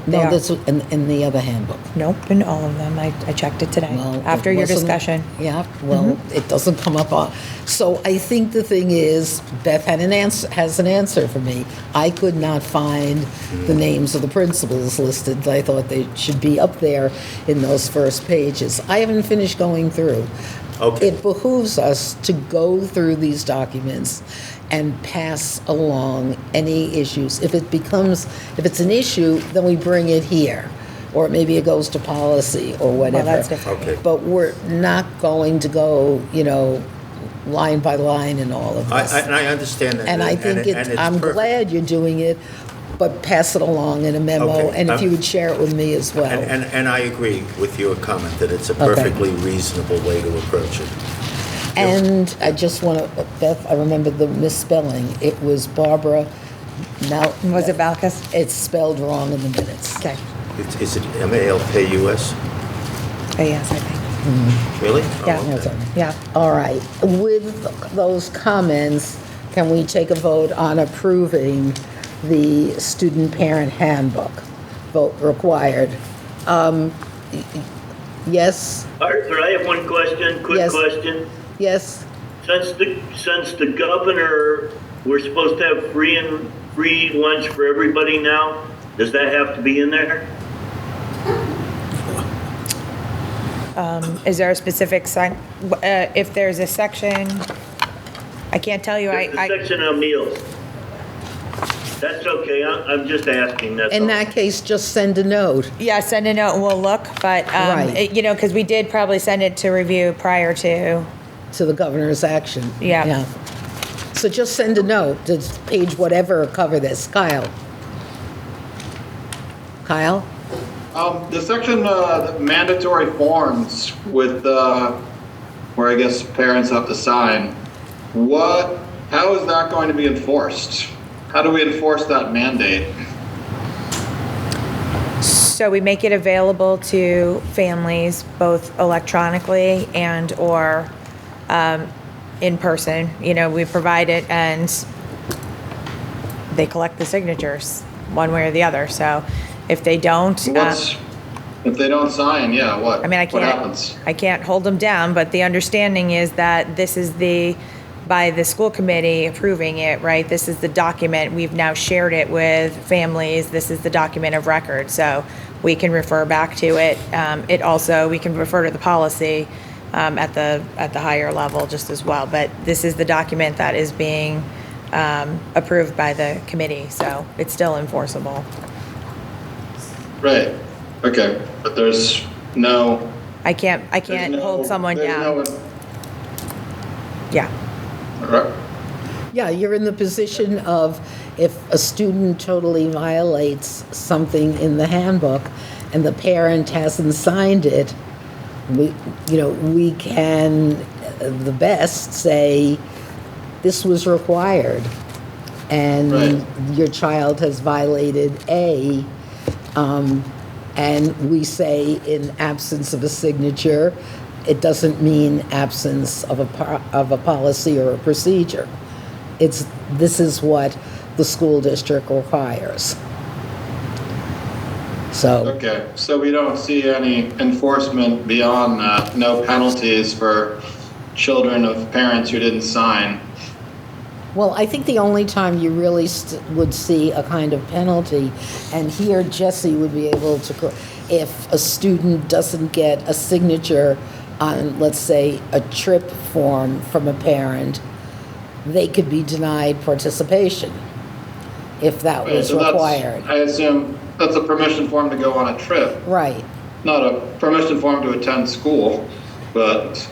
No, that's in the other handbook. Nope, in all of them, I checked it today, Well, after it your wasn't- discussion. Yeah, well, it doesn't come up on, so I think the thing is, Beth has an answer for me. I could not find the names of the principals listed. I thought they should be up there in those first pages. I haven't finished going through. Okay. It behooves us to go through these documents and pass along any issues. If it's an issue, then we bring it here. Or maybe it goes to policy or whatever. Well, that's different. Okay. But we're not going to go, line by line in all of this. I understand that. And I think I'm perfect. glad you're doing it, but pass it along in a memo, Okay. and if you would share it with me as well. And I agree with your comment that it's a perfectly reasonable way to approach it. And I just want to, Beth, I remember the misspelling. It was Barbara Was it Valkas? It's spelled wrong in the minutes. Okay. Is it MALKUS? Yes, I think. Really? Yeah. Oh, okay. Yeah. All right. With those comments, can we take a vote on approving the student-parent handbook? Vote required. Yes? Arthur, I have one question, quick Yes. question. Yes? Since the governor, we're supposed to have free lunch for everybody now, does that have to be in there? Is there a specific if there's a section, I can't tell you, There's a section on meals. That's okay, I'm just asking, that's all. In that case, just send a note. Yeah, send a note and we'll look, but, Right. because we did probably send it to review prior to, To the governor's action. Yeah. So just send a note to page whatever, cover this. Kyle? Kyle? The section, the mandatory forms with, where I guess parents have to sign, how is that going to be enforced? How do we enforce that mandate? so we make it available to families both electronically and/or in person. We provide it and they collect the signatures one way or the other. So if they don't, If they don't sign, yeah, what? I mean, What happens? I can't hold them down, but the understanding is that this is by the school committee approving it, right? This is the document. We've now shared it with families. This is the document of record. So we can refer back to it. We can refer to the policy at the higher level just as well. But this is the document that is being approved by the committee. So it's still enforceable. Right, okay, but there's no. I can't hold someone down. Yeah. Yeah, you're in the position of if a student totally violates something in the handbook and the parent hasn't signed it, we can, the best, say, this was required, and your child has violated A, and we say in absence of a signature, it doesn't mean absence of a policy or a procedure. This is what the school district requires. So. Okay, so we don't see any enforcement beyond that, no penalties for children of parents who didn't sign? Well, I think the only time you really would see a kind of penalty, and here Jesse would be able to, if a student doesn't get a signature on, let's say, a trip form from a parent, they could be denied participation if that was required. I assume that's a permission form to go on a trip. Right. Not a permission form to attend school, but.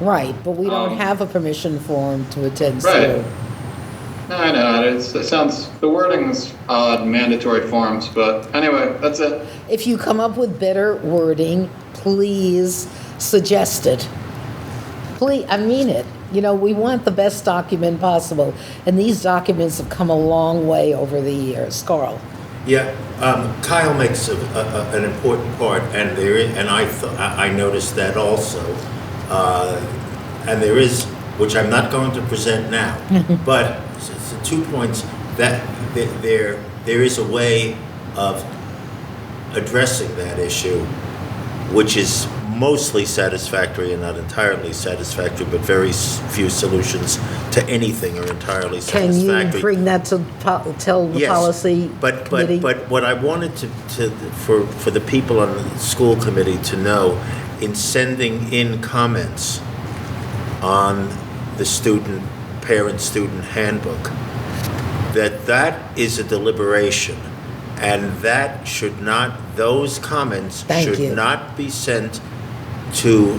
Right, but we don't have a permission form to attend right. school. No, I know, it sounds, the wording's odd, mandatory forms, but anyway, that's it. If you come up with better wording, please suggest it. Please, I mean it. We want the best document possible, and these documents have come a long way over the years. Carl. Yeah, Kyle makes an important part, and I noticed that also. And there is, which I'm not going to present now, but 2 points that there is a way of addressing that issue, which is mostly satisfactory and not entirely satisfactory, but very few solutions to anything are entirely satisfactory. Can you bring that to tell the policy committee? But what I wanted for the people on the school committee to know, in sending in comments on the parent-student handbook, that is a deliberation, and that should not, those comments should not be sent to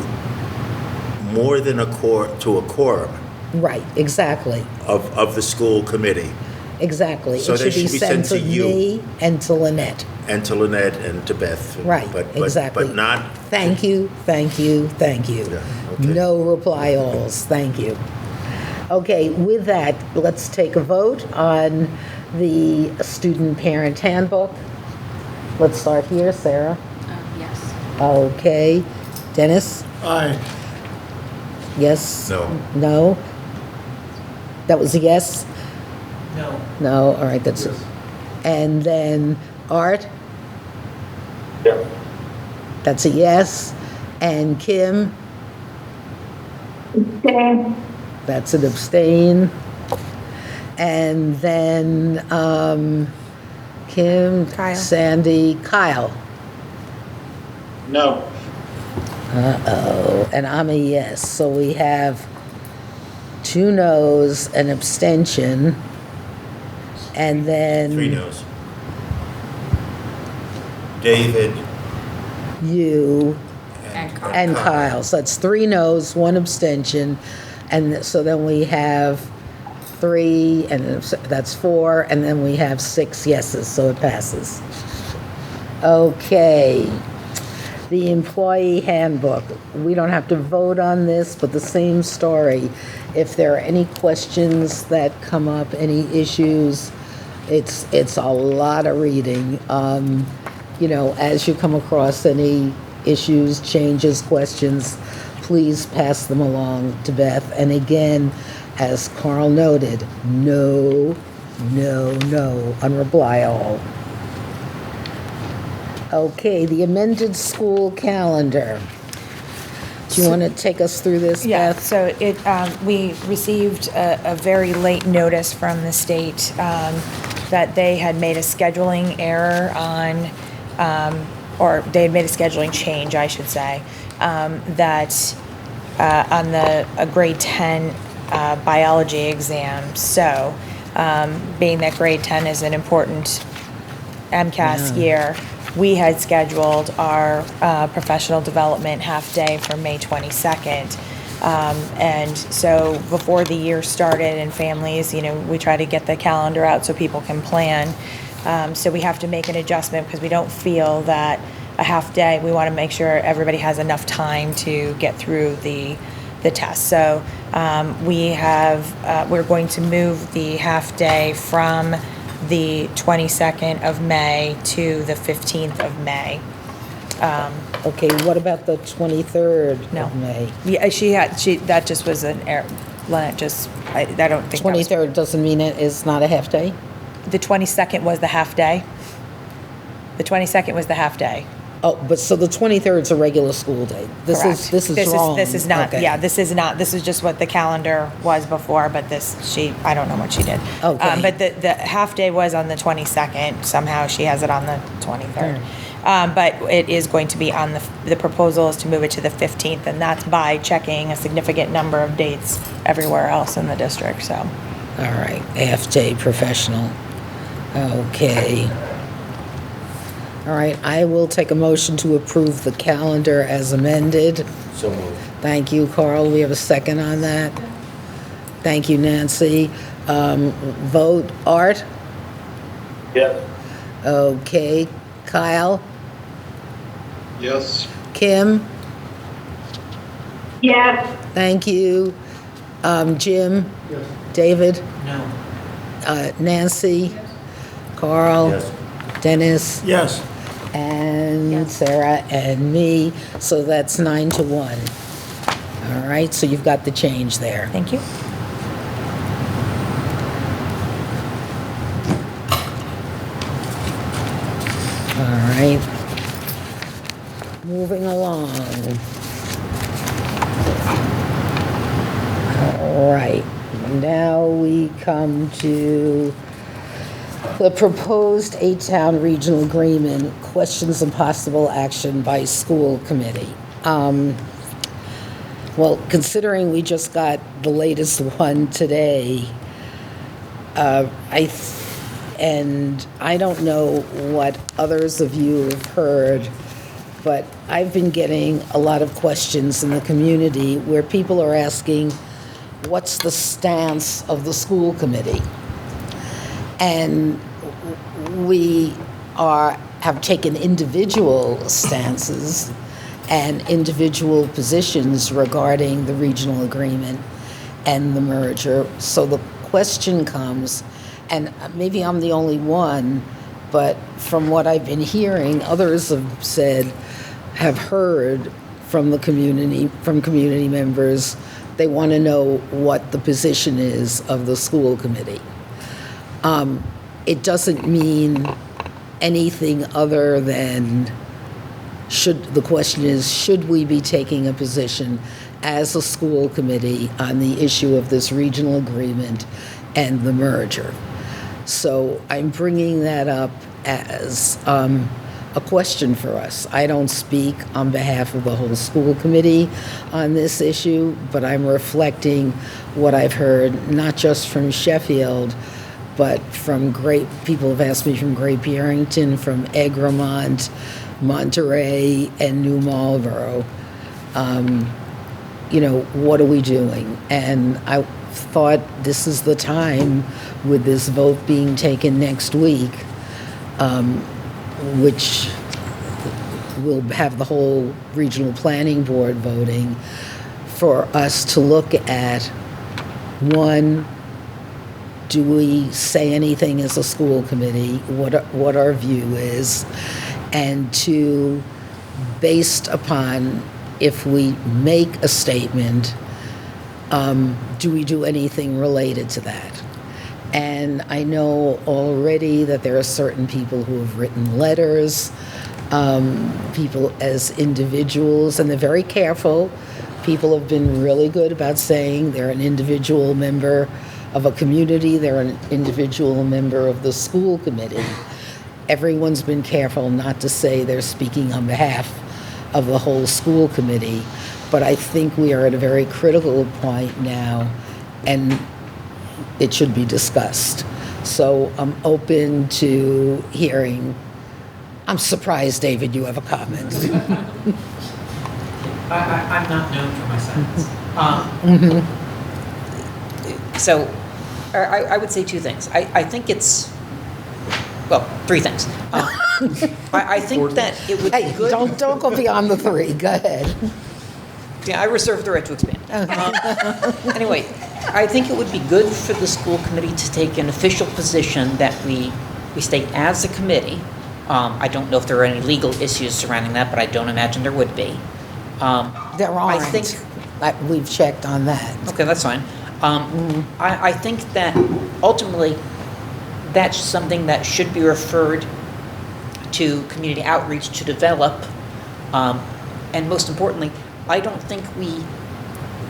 more than a quorum. Right, exactly. Of the school committee. Exactly. So it should be sent to you. Me and to Lynette. And to Lynette and to Beth. Right, exactly. But not. Thank you. Yeah, okay. No reply alls. Thank you. Okay, with that, let's take a vote on the student-parent handbook. Let's start here, Sarah. Yes. Okay. Dennis? Aye. Yes? No. No? That was a yes? No. No, all right, that's, Yes. and then Art? Yeah. That's a yes. And Kim? That's an abstain. And then Kim, Kyle. Sandy, Kyle. No. Uh-oh, and I'm a yes. So we have 2 noes, an abstention, and then 3 no's. David, you And Kyle. and Kyle. So that's 3 noes, 1 abstention, and so then we have 3, and that's 4, and then we have 6 yeses, so it passes. Okay. The employee handbook. We don't have to vote on this, but the same story. If there are any questions that come up, any issues, it's a lot of reading. You know, as you come across any issues, changes, questions, please pass them along to Beth. And again, as Carl noted, no on reply all. Okay, the amended school calendar. Do you want to take us through this, Yeah, Beth? so we received a very late notice from the state that they had made a scheduling error on, or they had made a scheduling change, I should say, that on a grade 10 biology exam. So, being that grade 10 is an important MCAS year, we had scheduled our professional development half-day for May 22nd. And so before the year started and families, you know, we try to get the calendar out so people can plan. So we have to make an adjustment because we don't feel that a half-day, we want to make sure everybody has enough time to get through the test. So we're going to move the half-day from the 22nd of May to the 15th of May. Okay, what about the 23rd No. of May? Yeah, that just was an error. Lynette I don't think that was- 23rd doesn't mean it is not a half-day? The 22nd was the half-day. The 22nd was the half-day. Oh, but so the 23rd is a regular school day? Correct. This is wrong? This is not, Okay. yeah, this is not, this is just what the calendar was before, but I don't know what she did. Okay. But the half-day was on the 22nd. Somehow she has it on the 23rd. But it is going to be on the proposal is to move it to the 15th, and that's by checking a significant number of dates everywhere else in the district, so. All right, half-day professional. Okay. All right, I will take a motion to approve the calendar as amended. so moved. Thank you, Carl. We have a second on that. Thank you, Nancy. Vote, Art? Yes. Okay. Kyle? Yes. Kim? Yes. Thank you. Jim? Yes. David? No. Nancy? Carl? Yes. Dennis? Yes. And Sarah and me, so that's 9-1. All right, so you've got the change there. Thank you. All right. Moving along. All right, now we come to the proposed 8-town regional agreement, questions and possible action by school committee. Well, considering we just got the latest one today, and I don't know what others of you have heard, but I've been getting a lot of questions in the community where people are asking, what's the stance of the school committee? And we have taken individual stances and individual positions regarding the regional agreement and the merger. So the question comes, and maybe I'm the only one, but from what I've been hearing, others have heard from community members. They want to know what the position is of the school committee. It doesn't mean anything other than the question is, should we be taking a position as a school committee on the issue of this regional agreement and the merger? So I'm bringing that up as a question for us. I don't speak on behalf of the whole school committee on this issue, but I'm reflecting what I've heard, not just from Sheffield, but from people have asked me from Great Barrington, from Egremont, Monterey, and New Marlborough. What are we doing? And I thought this is the time, with this vote being taken next week, which will have the whole regional planning board voting, for us to look at, one, do we say anything as a school committee, what our view is, and two, based upon if we make a statement, do we do anything related to that? And I know already that there are certain people who have written letters, people as individuals, and they're very careful. People have been really good about saying they're an individual member of a community, they're an individual member of the school committee. Everyone's been careful not to say they're speaking on behalf of the whole school committee, but I think we are at a very critical point now, and it should be discussed. So I'm open to hearing. I'm surprised, David, you have a comment. I'm not known for my silence. So I would say two things. I think it's, well, three things. I think that it would be good. Don't go beyond the three. Go ahead. Yeah, I reserve the right to expand. Anyway, I think it would be good for the school committee to take an official position that we state as a committee. I don't know if there are any legal issues surrounding that, but I don't imagine there would be. There aren't. I think we've checked on that. Okay, that's fine. I think that ultimately that's something that should be referred to community outreach to develop. And most importantly, I don't think we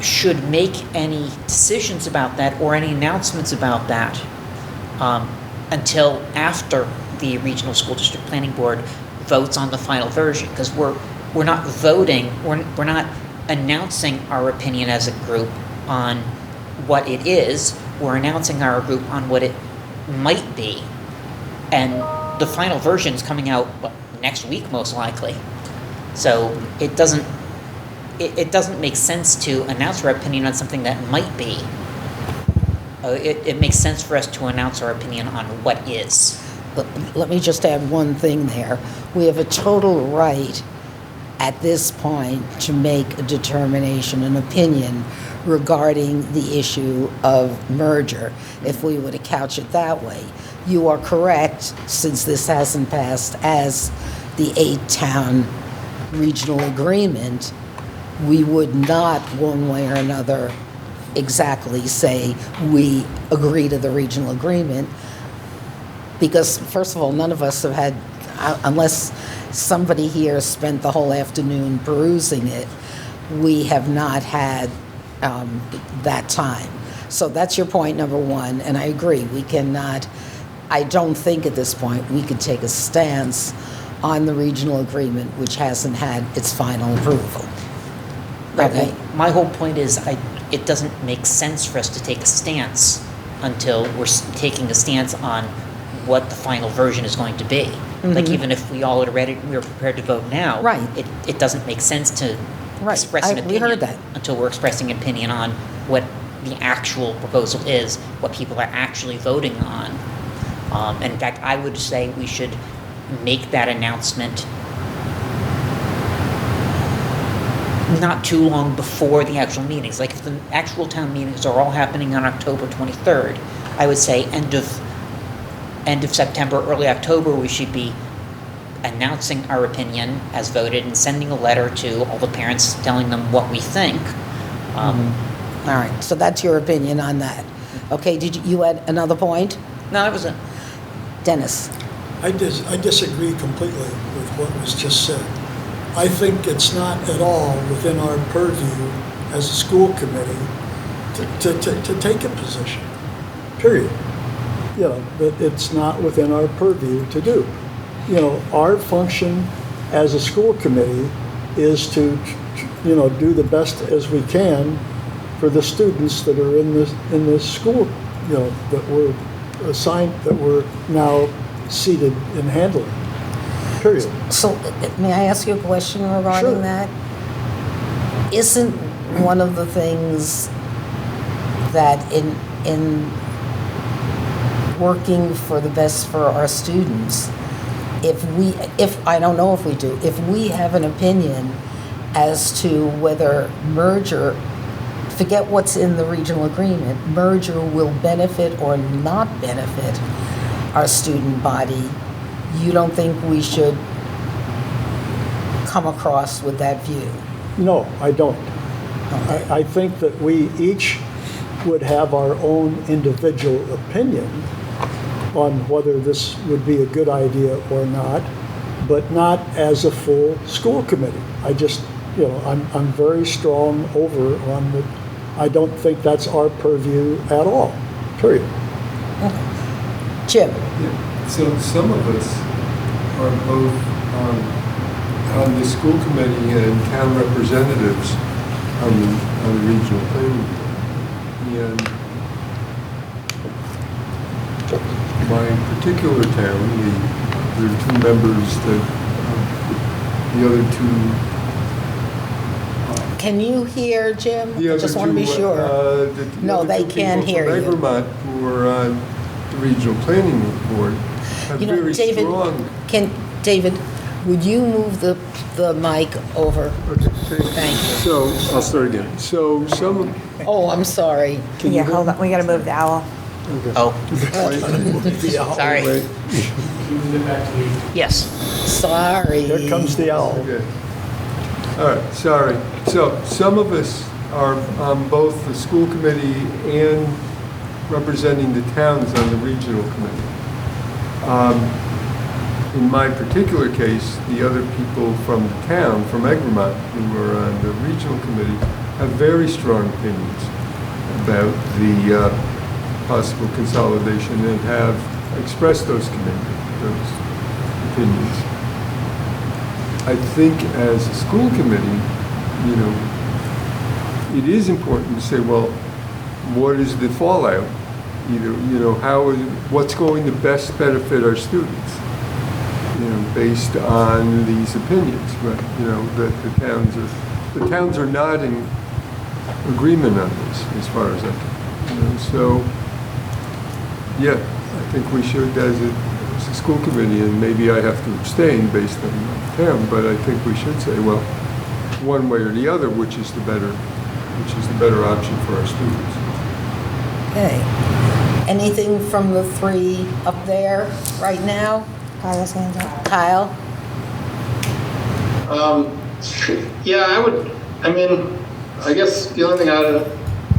should make any decisions about that or any announcements about that until after the Regional School District Planning Board votes on the final version, because we're not voting, we're not announcing our opinion as a group on what it is, we're announcing our group on what it might be. And the final version is coming out next week, most likely. So it doesn't make sense to announce our opinion on something that might be. It makes sense for us to announce our opinion on what is. Let me just add one thing there. We have a total right at this point to make a determination, an opinion regarding the issue of merger, if we were to couch it that way. You are correct, since this hasn't passed as the 8-town regional agreement, we would not, one way or another, exactly say we agree to the regional agreement, because first of all, none of us have had, unless somebody here spent the whole afternoon perusing it, we have not had that time. So that's your point number one, and I agree, we cannot, I don't think at this point we could take a stance on the regional agreement, which hasn't had its final approval. Okay. Well, my whole point is it doesn't make sense for us to take a stance until we're taking a stance on what the final version is going to be. Mm-hmm. Like, even if we all had read it and we were prepared to vote now, right, it doesn't make sense to express an opinion we heard that. until we're expressing an opinion on what the actual proposal is, what people are actually voting on. And in fact, I would say we should make that announcement not too long before the actual meetings. Like, if the actual town meetings are all happening on October 23rd, I would say end of September, early October, we should be announcing our opinion as voted and sending a letter to all the parents telling them what we think. All right, so that's your opinion on that. Okay, you had another point? No, it was a, Dennis? I disagree completely with what was just said. I think it's not at all within our purview as a school committee to take a position, period. You know, that it's not within our purview to do. You know, our function as a school committee is to, you know, do the best as we can for the students that are in this school, you know, that we're assigned, that we're now seated in handling, period. So, may I ask you a question regarding Sure. that? Isn't one of the things that in working for the best for our students, if I don't know if we do, if we have an opinion as to whether merger, forget what's in the regional agreement, merger will benefit or not benefit our student body, you don't think we should come across with that view? No, I don't. I think that we each would have our own individual opinion on whether this would be a good idea or not, but not as a full school committee. I just, you know, I'm very strong over on the, I don't think that's our purview at all, period. Jim? Yeah. So some of us are both on the school committee and town representatives on the regional planning board. And my particular town, there are two members that, the other two. Can you hear, Jim? The other Just want to be two, sure. No, they can't hear you. Egremont, who are on the regional planning board, have You know, very David, strong. David, would you move the mic over? Thank you. So, I'll start again. So some. Oh, I'm sorry. Yeah, hold on, we gotta move the owl. Okay. oh, The owl. sorry. Wait. Yes. Sorry. Here comes the owl. Okay. All right, sorry. So some of us are on both the school committee and representing the towns on the regional committee. In my particular case, the other people from the town, from Egremont, who are on the regional committee, have very strong opinions about the possible consolidation and have expressed those opinions. I think as a school committee, you know, it is important to say, well, what is the fallout? Either, you know, what's going to best benefit our students? You know, based on these opinions, but you know that the towns are not in agreement on this, as far as I can. You know, so yeah, I think we should, as a school committee, and maybe I have to abstain based on the town, but I think we should say, well, one way or the other, which is the better option for our students. Okay. Anything from the three up there right now? Kyle's hands up. Kyle? Yeah, I guess the only thing I'd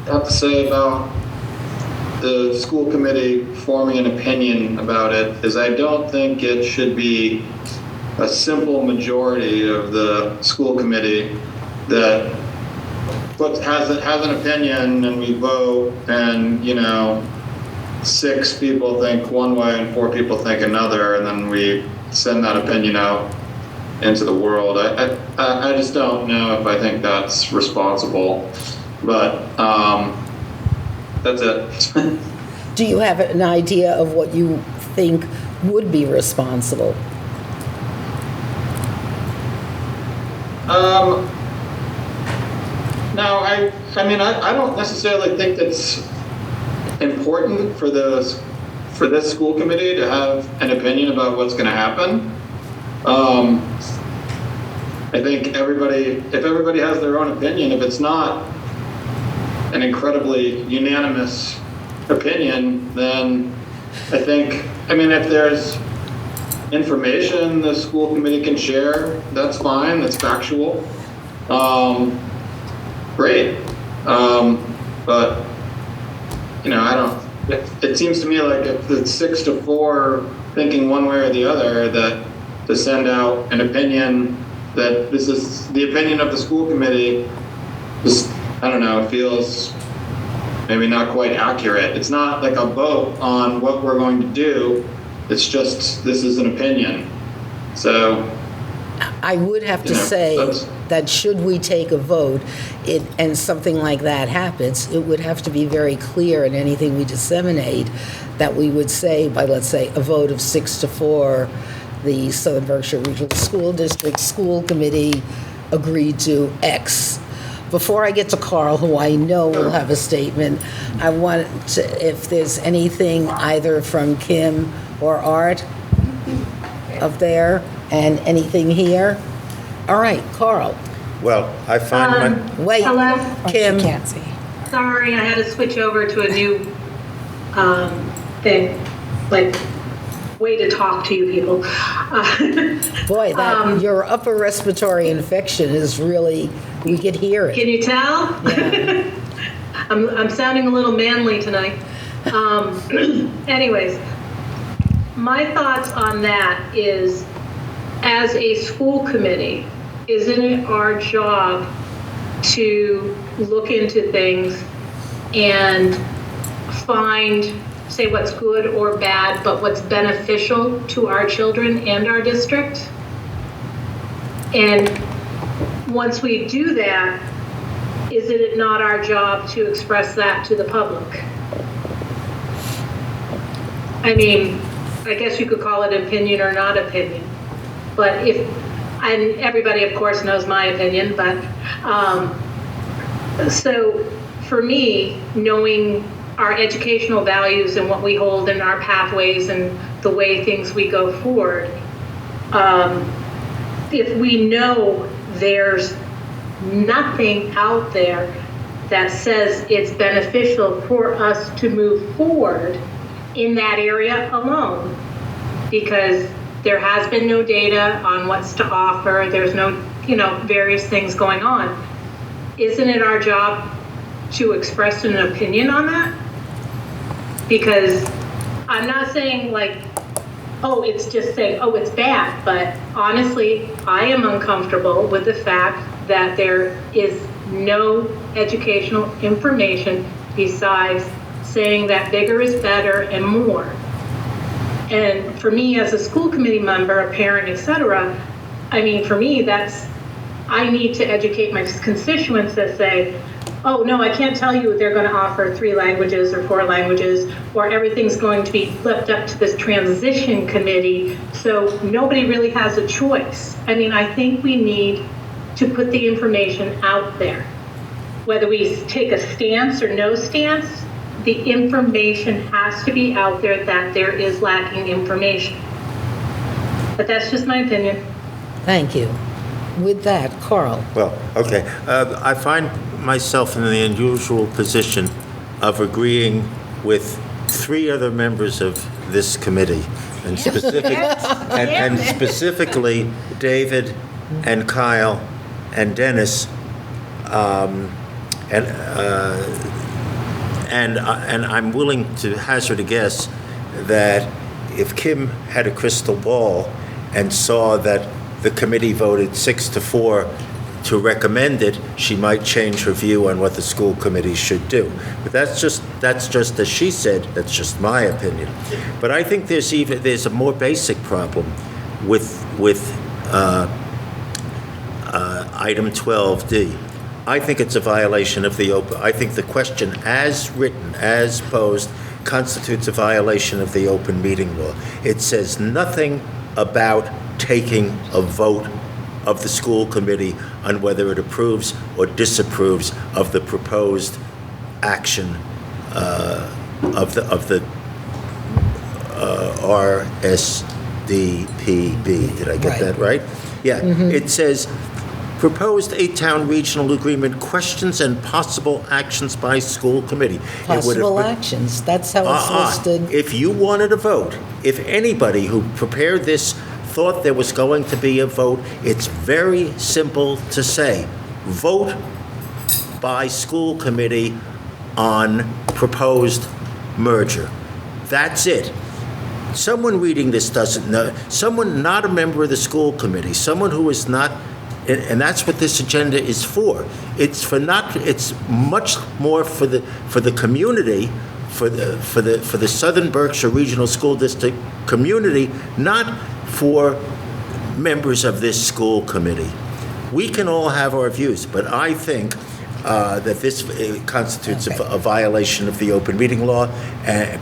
have to say about the school committee forming an opinion about it is I don't think it should be a simple majority of the school committee that has an opinion and we vote and, you know, 6 people think one way and 4 people think another, and then we send that opinion out into the world. I just don't know if I think that's responsible, but that's it. Do you have an idea of what you think would be responsible? No, I don't necessarily think that's important for this school committee to have an opinion about what's going to happen. I think if everybody has their own opinion, if it's not an incredibly unanimous opinion, then if information the school committee can share, that's fine, that's factual. Great. But, I don't, it seems to me like if it's 6-4 thinking one way or the other, that to send out an opinion that this is the opinion of the school committee, just, I don't know, it feels maybe not quite accurate. It's not like a vote on what we're going to do. It's just, this is an opinion. So I would have to say that should we take a vote and something like that happens, it would have to be very clear in anything we disseminate that we would say by, let's say, a vote of 6-4, the Southern Berkshire Regional School District School Committee agreed to X. Before I get to Carl, who I know will have a statement, I want to, if there's anything either from Kim or Art up there and anything here. All right, Carl. Well, I find Wait, Hello? Kim. She can't see. Sorry, I had to switch over to a new thing, like way to talk to you people. Boy, that your upper respiratory infection is really, we could hear it. Can you tell? Yeah. I'm sounding a little manly tonight. Anyways, my thoughts on that is, as a school committee, isn't it our job to look into things and find, say what's good or bad, but what's beneficial to our children and our district? And once we do that, is it not our job to express that to the public? I mean, I guess you could call it opinion or not opinion, but and everybody of course knows my opinion, but so for me, knowing our educational values and what we hold in our pathways and the way things we go forward, if we know there's nothing out there that says it's beneficial for us to move forward in that area alone, because there has been no data on what's to offer, there's no, various things going on. Isn't it our job to express an opinion on that? Because I'm not saying like, oh, it's just saying, oh, it's bad, but honestly, I am uncomfortable with the fact that there is no educational information besides saying that bigger is better and more. And for me as a school committee member, a parent, etc., I mean, for me, I need to educate my constituents that say, oh, no, I can't tell you they're going to offer 3 languages or 4 languages, or everything's going to be left up to this transition committee, so nobody really has a choice. I mean, I think we need to put the information out there. Whether we take a stance or no stance, the information has to be out there that there is lacking information. But that's just my opinion. Thank you. With that, Carl. Well, okay. I find myself in the unusual position of agreeing with 3 other members of this committee, and specifically David and Kyle and Dennis, and I'm willing to hazard a guess that if Kim had a crystal ball and saw that the committee voted 6-4 to recommend it, she might change her view on what the school committee should do. But that's just as she said, that's just my opinion. But I think there's a more basic problem with item 12D. I think it's a violation of I think the question as written, as posed, constitutes a violation of the open meeting law. It says nothing about taking a vote of the school committee on whether it approves or disapproves of the proposed action of the RSDPB. Did I get that right? Yeah. Mm-hmm. It says Proposed 8-town regional agreement, questions and possible actions by school committee. It would have Possible been- actions, that's how it's listed. If you wanted a vote, if anybody who prepared this thought there was going to be a vote, it's very simple to say, vote by school committee on proposed merger. That's it. Someone reading this doesn't know, someone not a member of the school committee, someone who is not, and that's what this agenda is for. It's much more for the community, for the Southern Berkshire Regional School District community, not for members of this school committee. We can all have our views, but I think that this constitutes a violation of the open meeting law,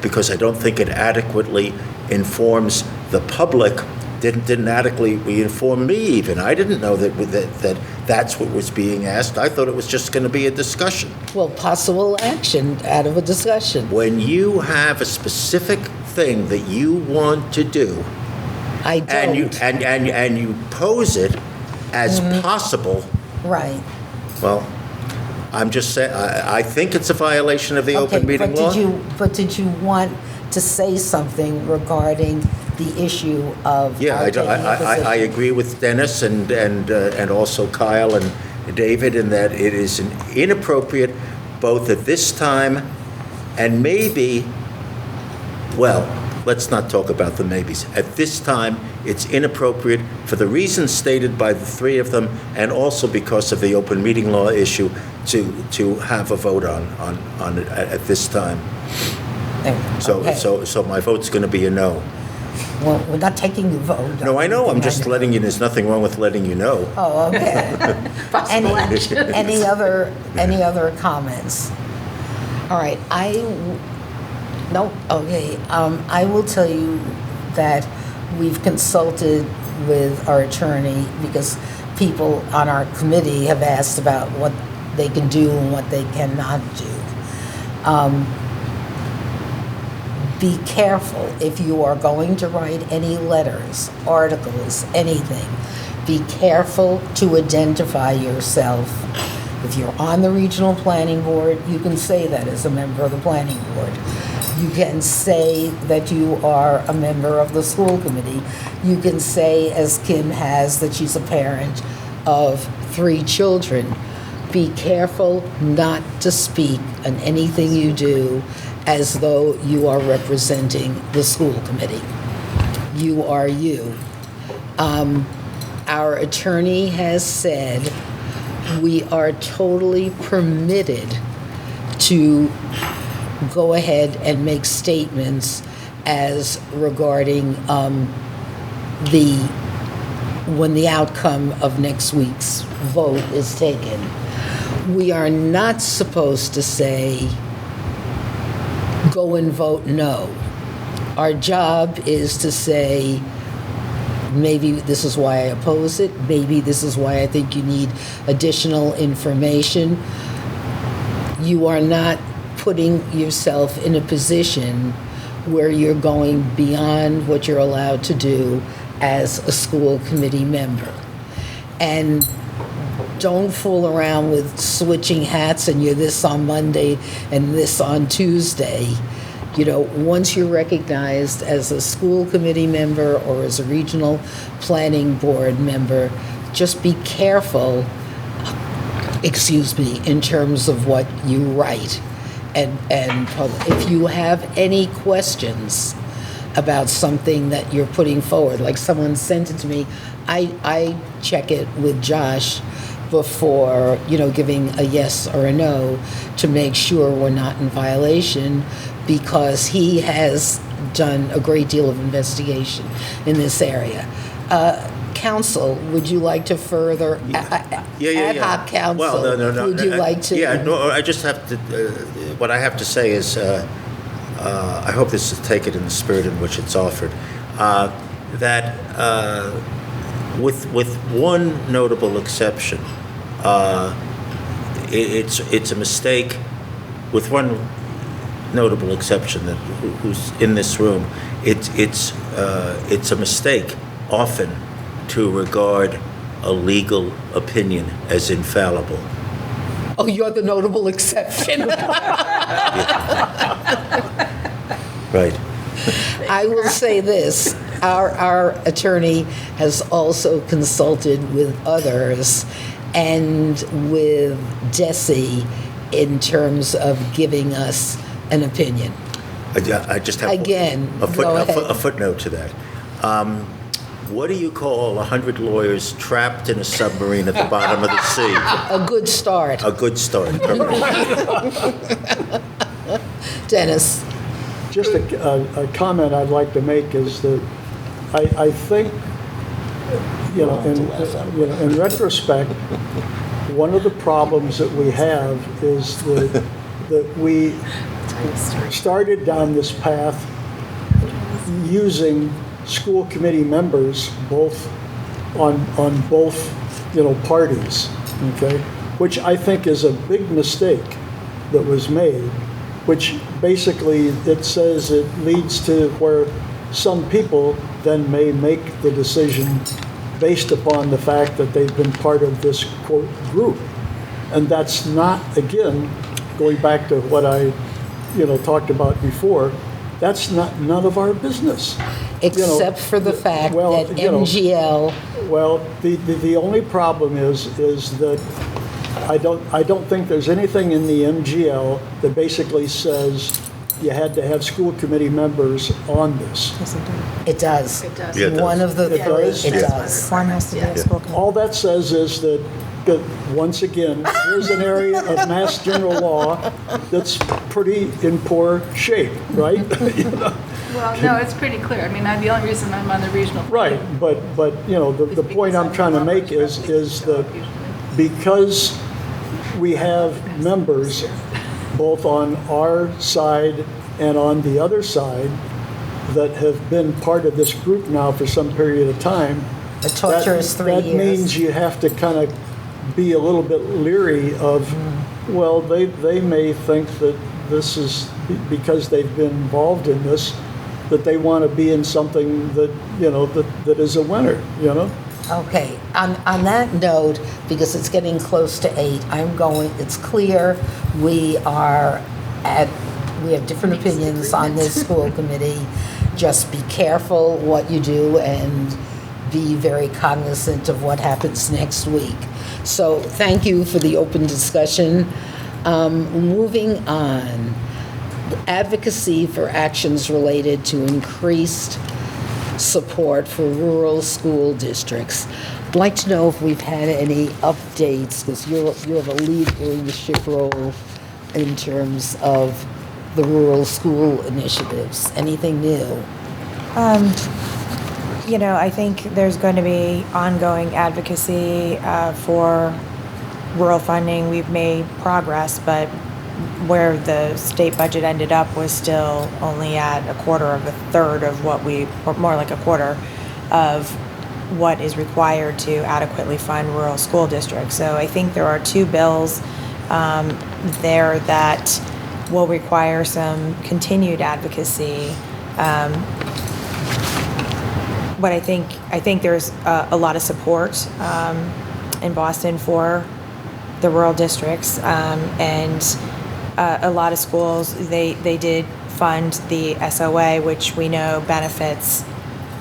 because I don't think it adequately informs the public. Didn't adequately inform me even. I didn't know that's what was being asked. I thought it was just going to be a discussion. Well, possible action out of a discussion. When you have a specific thing that you want to do, I don't. and you pose it as possible, Right. well, I'm just saying, I think it's a violation of the open meeting law. But did you want to say something regarding the issue of? Yeah, our taking a I position? agree with Dennis and also Kyle and David in that it is inappropriate both at this time and maybe, well, let's not talk about the maybes. At this time, it's inappropriate for the reasons stated by the three of them, and also because of the open meeting law issue, to have a vote on it at this time. Okay. So my vote's going to be a no. Well, we're not taking the vote. No, I know. I'm just letting you. There's nothing wrong with letting you know. Oh, okay. Any other comments? All right, no, okay. I will tell you that we've consulted with our attorney because people on our committee have asked about what they can do and what they cannot do. Be careful if you are going to write any letters, articles, anything. Be careful to identify yourself. If you're on the regional planning board, you can say that as a member of the planning board. You can say that you are a member of the school committee. You can say, as Kim has, that she's a parent of 3 children. Be careful not to speak on anything you do as though you are representing the school committee. You are you. Our attorney has said we are totally permitted to go ahead and make statements as regarding when the outcome of next week's vote is taken. We are not supposed to say, go and vote no. Our job is to say, maybe this is why I oppose it, maybe this is why I think you need additional information. You are not putting yourself in a position where you're going beyond what you're allowed to do as a school committee member. And don't fool around with switching hats and you're this on Monday and this on Tuesday. You know, once you're recognized as a school committee member or as a regional planning board member, just be careful, in terms of what you write. And if you have any questions about something that you're putting forward, like someone sent it to me, I check it with Josh before, giving a yes or a no to make sure we're not in violation, because he has done a great deal of investigation in this area. Council, would you like to further? Ad hoc council. Well, no. Would you like to? Yeah, no. I just have to. What I have to say is, I hope this is taken in the spirit in which it's offered. That with one notable exception, it's a mistake. With one notable exception, that who's in this room, it's a mistake often to regard a legal opinion as infallible. Oh, you're the notable exception. Right. I will say this, our attorney has also consulted with others and with DESE in terms of giving us an opinion. I just have Again, a go ahead. footnote to that. What do you call 100 lawyers trapped in a submarine at the bottom of the sea? A good start. A good start. Dennis. Just a comment I'd like to make is that I think, in retrospect, one of the problems that we have is that we started down this path using school committee members on both parties, okay? Which I think is a big mistake that was made, which basically it says it leads to where some people then may make the decision based upon the fact that they've been part of this quote group. And that's not, again, going back to what I talked about before, that's none of our business. Except for the fact that MGL. Well, the only problem is that I don't think there's anything in the MGL that basically says you had to have school committee members on this. It does. It does. Yeah, it does. One of the It three. does? It Yeah. does. One has to be a school committee. All that says is that once again, here's an area of Mass General Law that's pretty in poor shape, right? Well, no, it's pretty clear. I mean, the only reason I'm on the regional. Right, but the point I'm trying to make is that because we have members both on our side and on the other side that have been part of this group now for some period of time. A torturous 3 years. That means you have to kind of be a little bit leery of, well, they may think that this is because they've been involved in this, that they want to be in something that, that is a winner, Okay, on that note, because it's getting close to 8, it's clear we have different opinions on this school committee. Just be careful what you do and be very cognizant of what happens next week. So thank you for the open discussion. Moving on, advocacy for actions related to increased support for rural school districts. I'd like to know if we've had any updates, because you have a leadership role in terms of the rural school initiatives. Anything new? I think there's going to be ongoing advocacy for rural funding. We've made progress, but where the state budget ended up was still only at a quarter of a third of or more like a quarter of what is required to adequately fund rural school districts. So I think there are 2 bills there that will require some continued advocacy. But I think there's a lot of support in Boston for the rural districts, and a lot of schools, they did fund the SOA, which we know benefits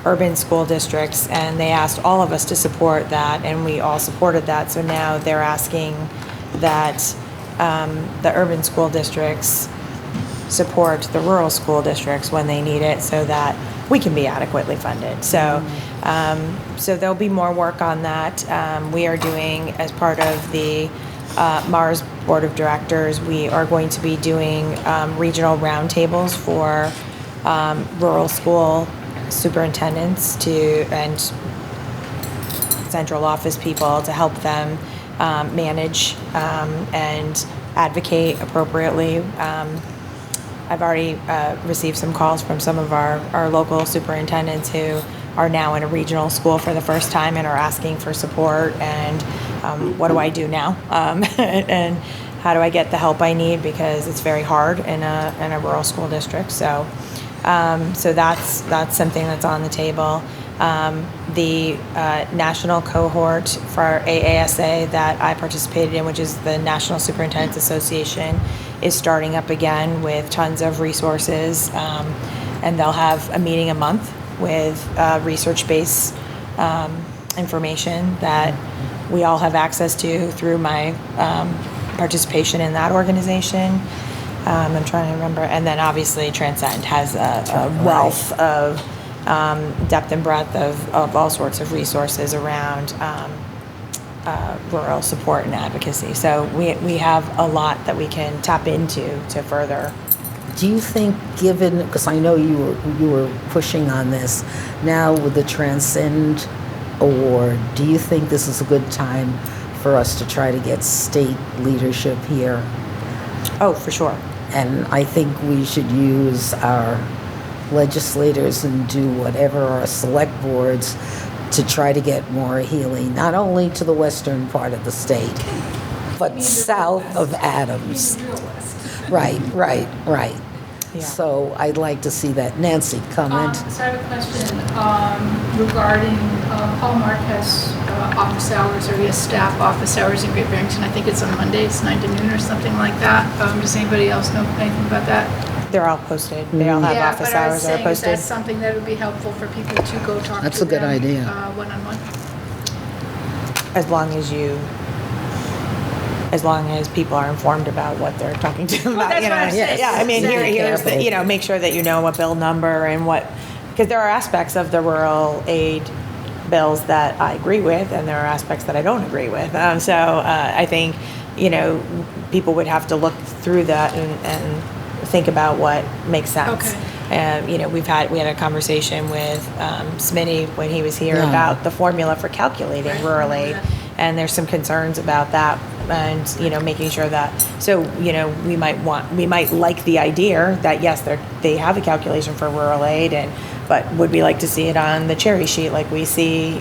urban school districts, and they asked all of us to support that, and we all supported that. So now they're asking that the urban school districts support the rural school districts when they need it, so that we can be adequately funded. So, so there'll be more work on that. We are doing, as part of the Mars Board of Directors, we are going to be doing regional roundtables for rural school superintendents and central office people to help them manage and advocate appropriately. I've already received some calls from some of our local superintendents who are now in a regional school for the first time and are asking for support and what do I do now? And how do I get the help I need, because it's very hard in a rural school district. So that's something that's on the table. The national cohort for AASA that I participated in, which is the National Superintendents Association, is starting up again with tons of resources. And they'll have a meeting a month with research-based information that we all have access to through my participation in that organization. I'm trying to remember. And then obviously Transcend has a wealth of depth and breadth of all sorts of resources around rural support and advocacy. So we have a lot that we can tap into to further. Do you think, given, because I know you were pushing on this, now with the Transcend Award, do you think this is a good time for us to try to get state leadership here? Oh, for sure. And I think we should use our legislators and do whatever, our select boards, to try to get more healing, not only to the western part of the state, but south of Adams. Right. Yeah. So I'd like to see that. Nancy, comment? So I have a question regarding Paul Marquez office hours, or he has staff office hours in Great Barrington. I think it's on Mondays, 9 to noon or something like that. Does anybody else know anything about that? They're all posted. They all have office hours that are posted. Is that something that would be helpful for people to go talk That's to a good them, idea. One-on-one? As long as people are informed about what they're talking to them about, that's what I'm saying. Yeah, I mean, here's the, Careful. make sure that you know what bill number and what, because there are aspects of the rural aid bills that I agree with, and there are aspects that I don't agree with. So I think, people would have to look through that and think about what makes sense. Okay. We had a conversation with Smitty when he was here about the formula for calculating rural aid, and there's some concerns about that, and making sure that we might like the idea that yes, they have a calculation for rural aid, but would we like to see it on the cherry sheet like we see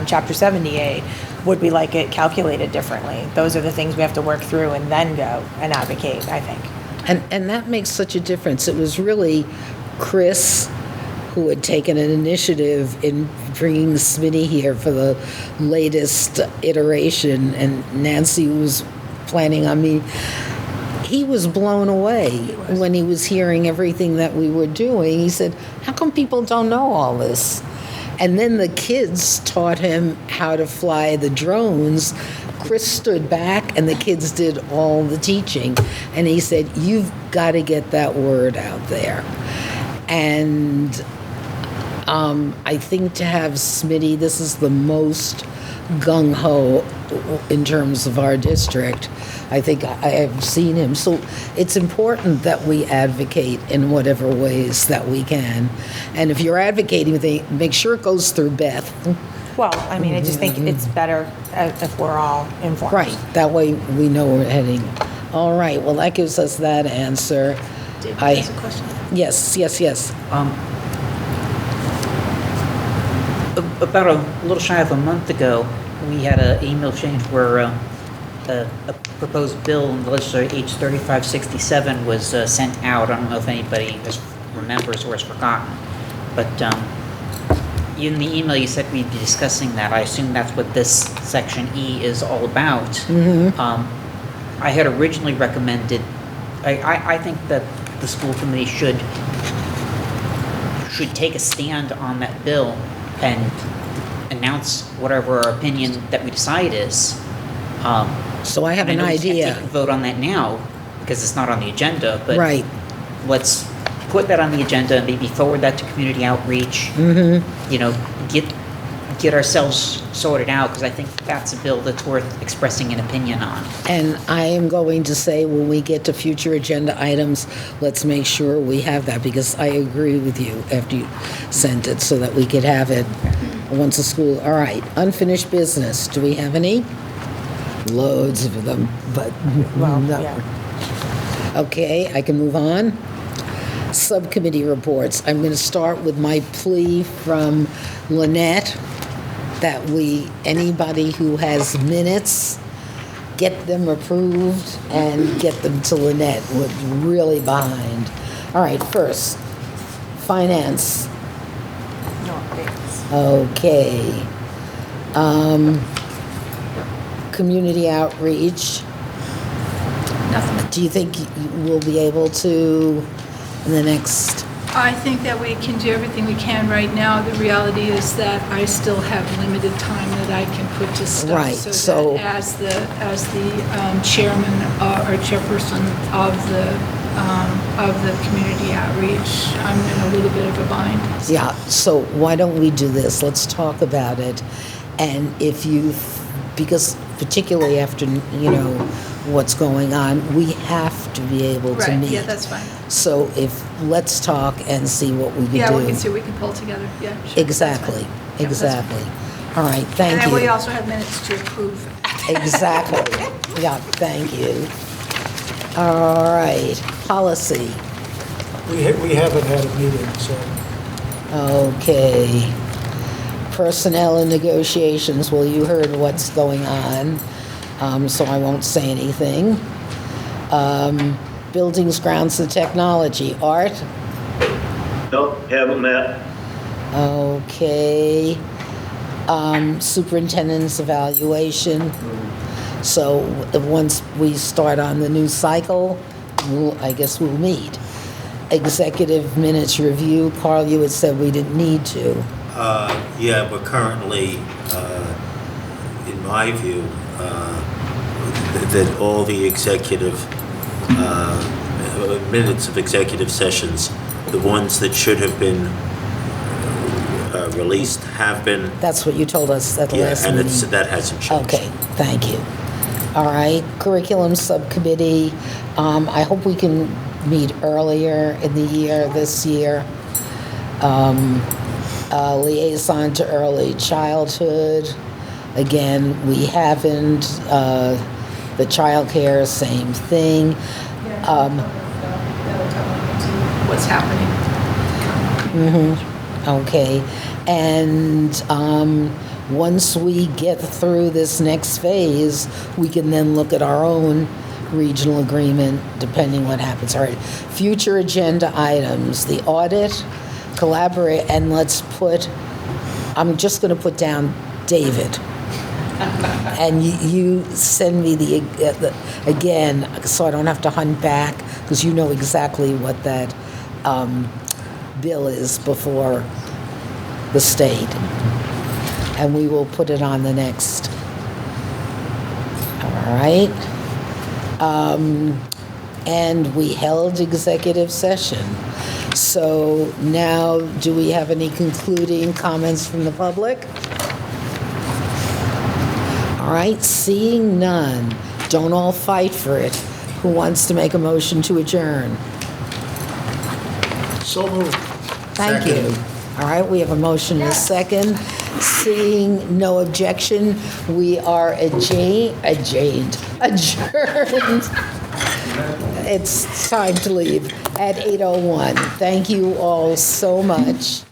Chapter 78? Would we like it calculated differently? Those are the things we have to work through and then go and advocate, I think. And that makes such a difference. It was really Chris who had taken an initiative in bringing Smitty here for the latest iteration, and Nancy was planning on me. He was blown away when he was hearing everything that we were doing. He said, how come people don't know all this? And then the kids taught him how to fly the drones. Chris stood back and the kids did all the teaching. And he said, you've got to get that word out there. And I think to have Smitty, this is the most gung-ho in terms of our district. I think I have seen him. So it's important that we advocate in whatever ways that we can. And if you're advocating, make sure it goes through Beth. Well, I mean, I just think it's better if we're all informed. Right. That way we know where we're heading. All right. Well, that gives us that answer. David has a question. Yes. About a little shy of a month ago, we had an email change where a proposed bill in the legislature, H 3567, was sent out. I don't know if anybody remembers or has forgotten, but in the email you said we'd be discussing that. I assume that's what this section E is all about. Mm-hmm. I had originally recommended, I think that the school committee should take a stand on that bill and announce whatever our opinion that we decide is. So I have an idea. We can't take a vote on that now because it's not on the agenda, but right. Let's put that on the agenda and maybe forward that to community outreach. Mm-hmm. Get ourselves sorted out, because I think that's a bill that's worth expressing an opinion on. And I am going to say when we get to future agenda items, let's make sure we have that, because I agree with you after you sent it so that we could have it once the school. All right, unfinished business. Do we have any? Loads of them, but no. Yeah. Okay, I can move on. Subcommittee reports. I'm going to start with my plea from Lynette that anybody who has minutes, get them approved and get them to Lynette. We're really behind. All right, first, finance. No updates. Okay. Community outreach. Nothing. Do you think we'll be able to, in the next, I think that we can do everything we can right now. The reality is that I still have limited time that I can put to stuff. Right, so- that as the chairman or chairperson of the community outreach, I'm in a little bit of a bind. yeah, so why don't we do this? Let's talk about it. And if you, because particularly after, what's going on, we have to be able to Right, meet. yeah, that's fine. So let's talk and see what we can do. Yeah, we can see what we can pull together, yeah. Sure, Exactly, that's fine. Yeah, that's exactly. fine. All right, thank And you. then we also have minutes to approve. Exactly. Yeah, thank you. All right, policy. We haven't had a meeting, so Okay. Personnel and negotiations, well, you heard what's going on, so I won't say anything. Buildings, grounds, and technology. Art? Nope, haven't met. Okay. Superintendent's evaluation. So once we start on the new cycle, I guess we'll meet. Executive minutes review. Carl, you had said we didn't need to. Yeah, but currently, in my view, that all the executive minutes of executive sessions, the ones that should have been released have been. That's what you told us at the last and meeting. that hasn't changed. Okay, thank you. All right, curriculum subcommittee. I hope we can meet earlier in the year, this year. Liaison to early childhood. Again, we haven't. The childcare, same thing. What's happening. Okay, and once we get through this next phase, we can then look at our own regional agreement, depending what happens. All right, future agenda items, the audit, collaborate, and let's put, I'm just going to put down David. And you send me the again, so I don't have to hunt back, because you know exactly what that bill is before the state. And we will put it on the next. All right. And we held executive session. So now, do we have any concluding comments from the public? All right, seeing none. Don't all fight for it. Who wants to make a motion to adjourn? so moved. Thank you. All right, we have a motion and a second. Seeing no objection, we are adjourned. It's time to leave at 8:01. Thank you all so much.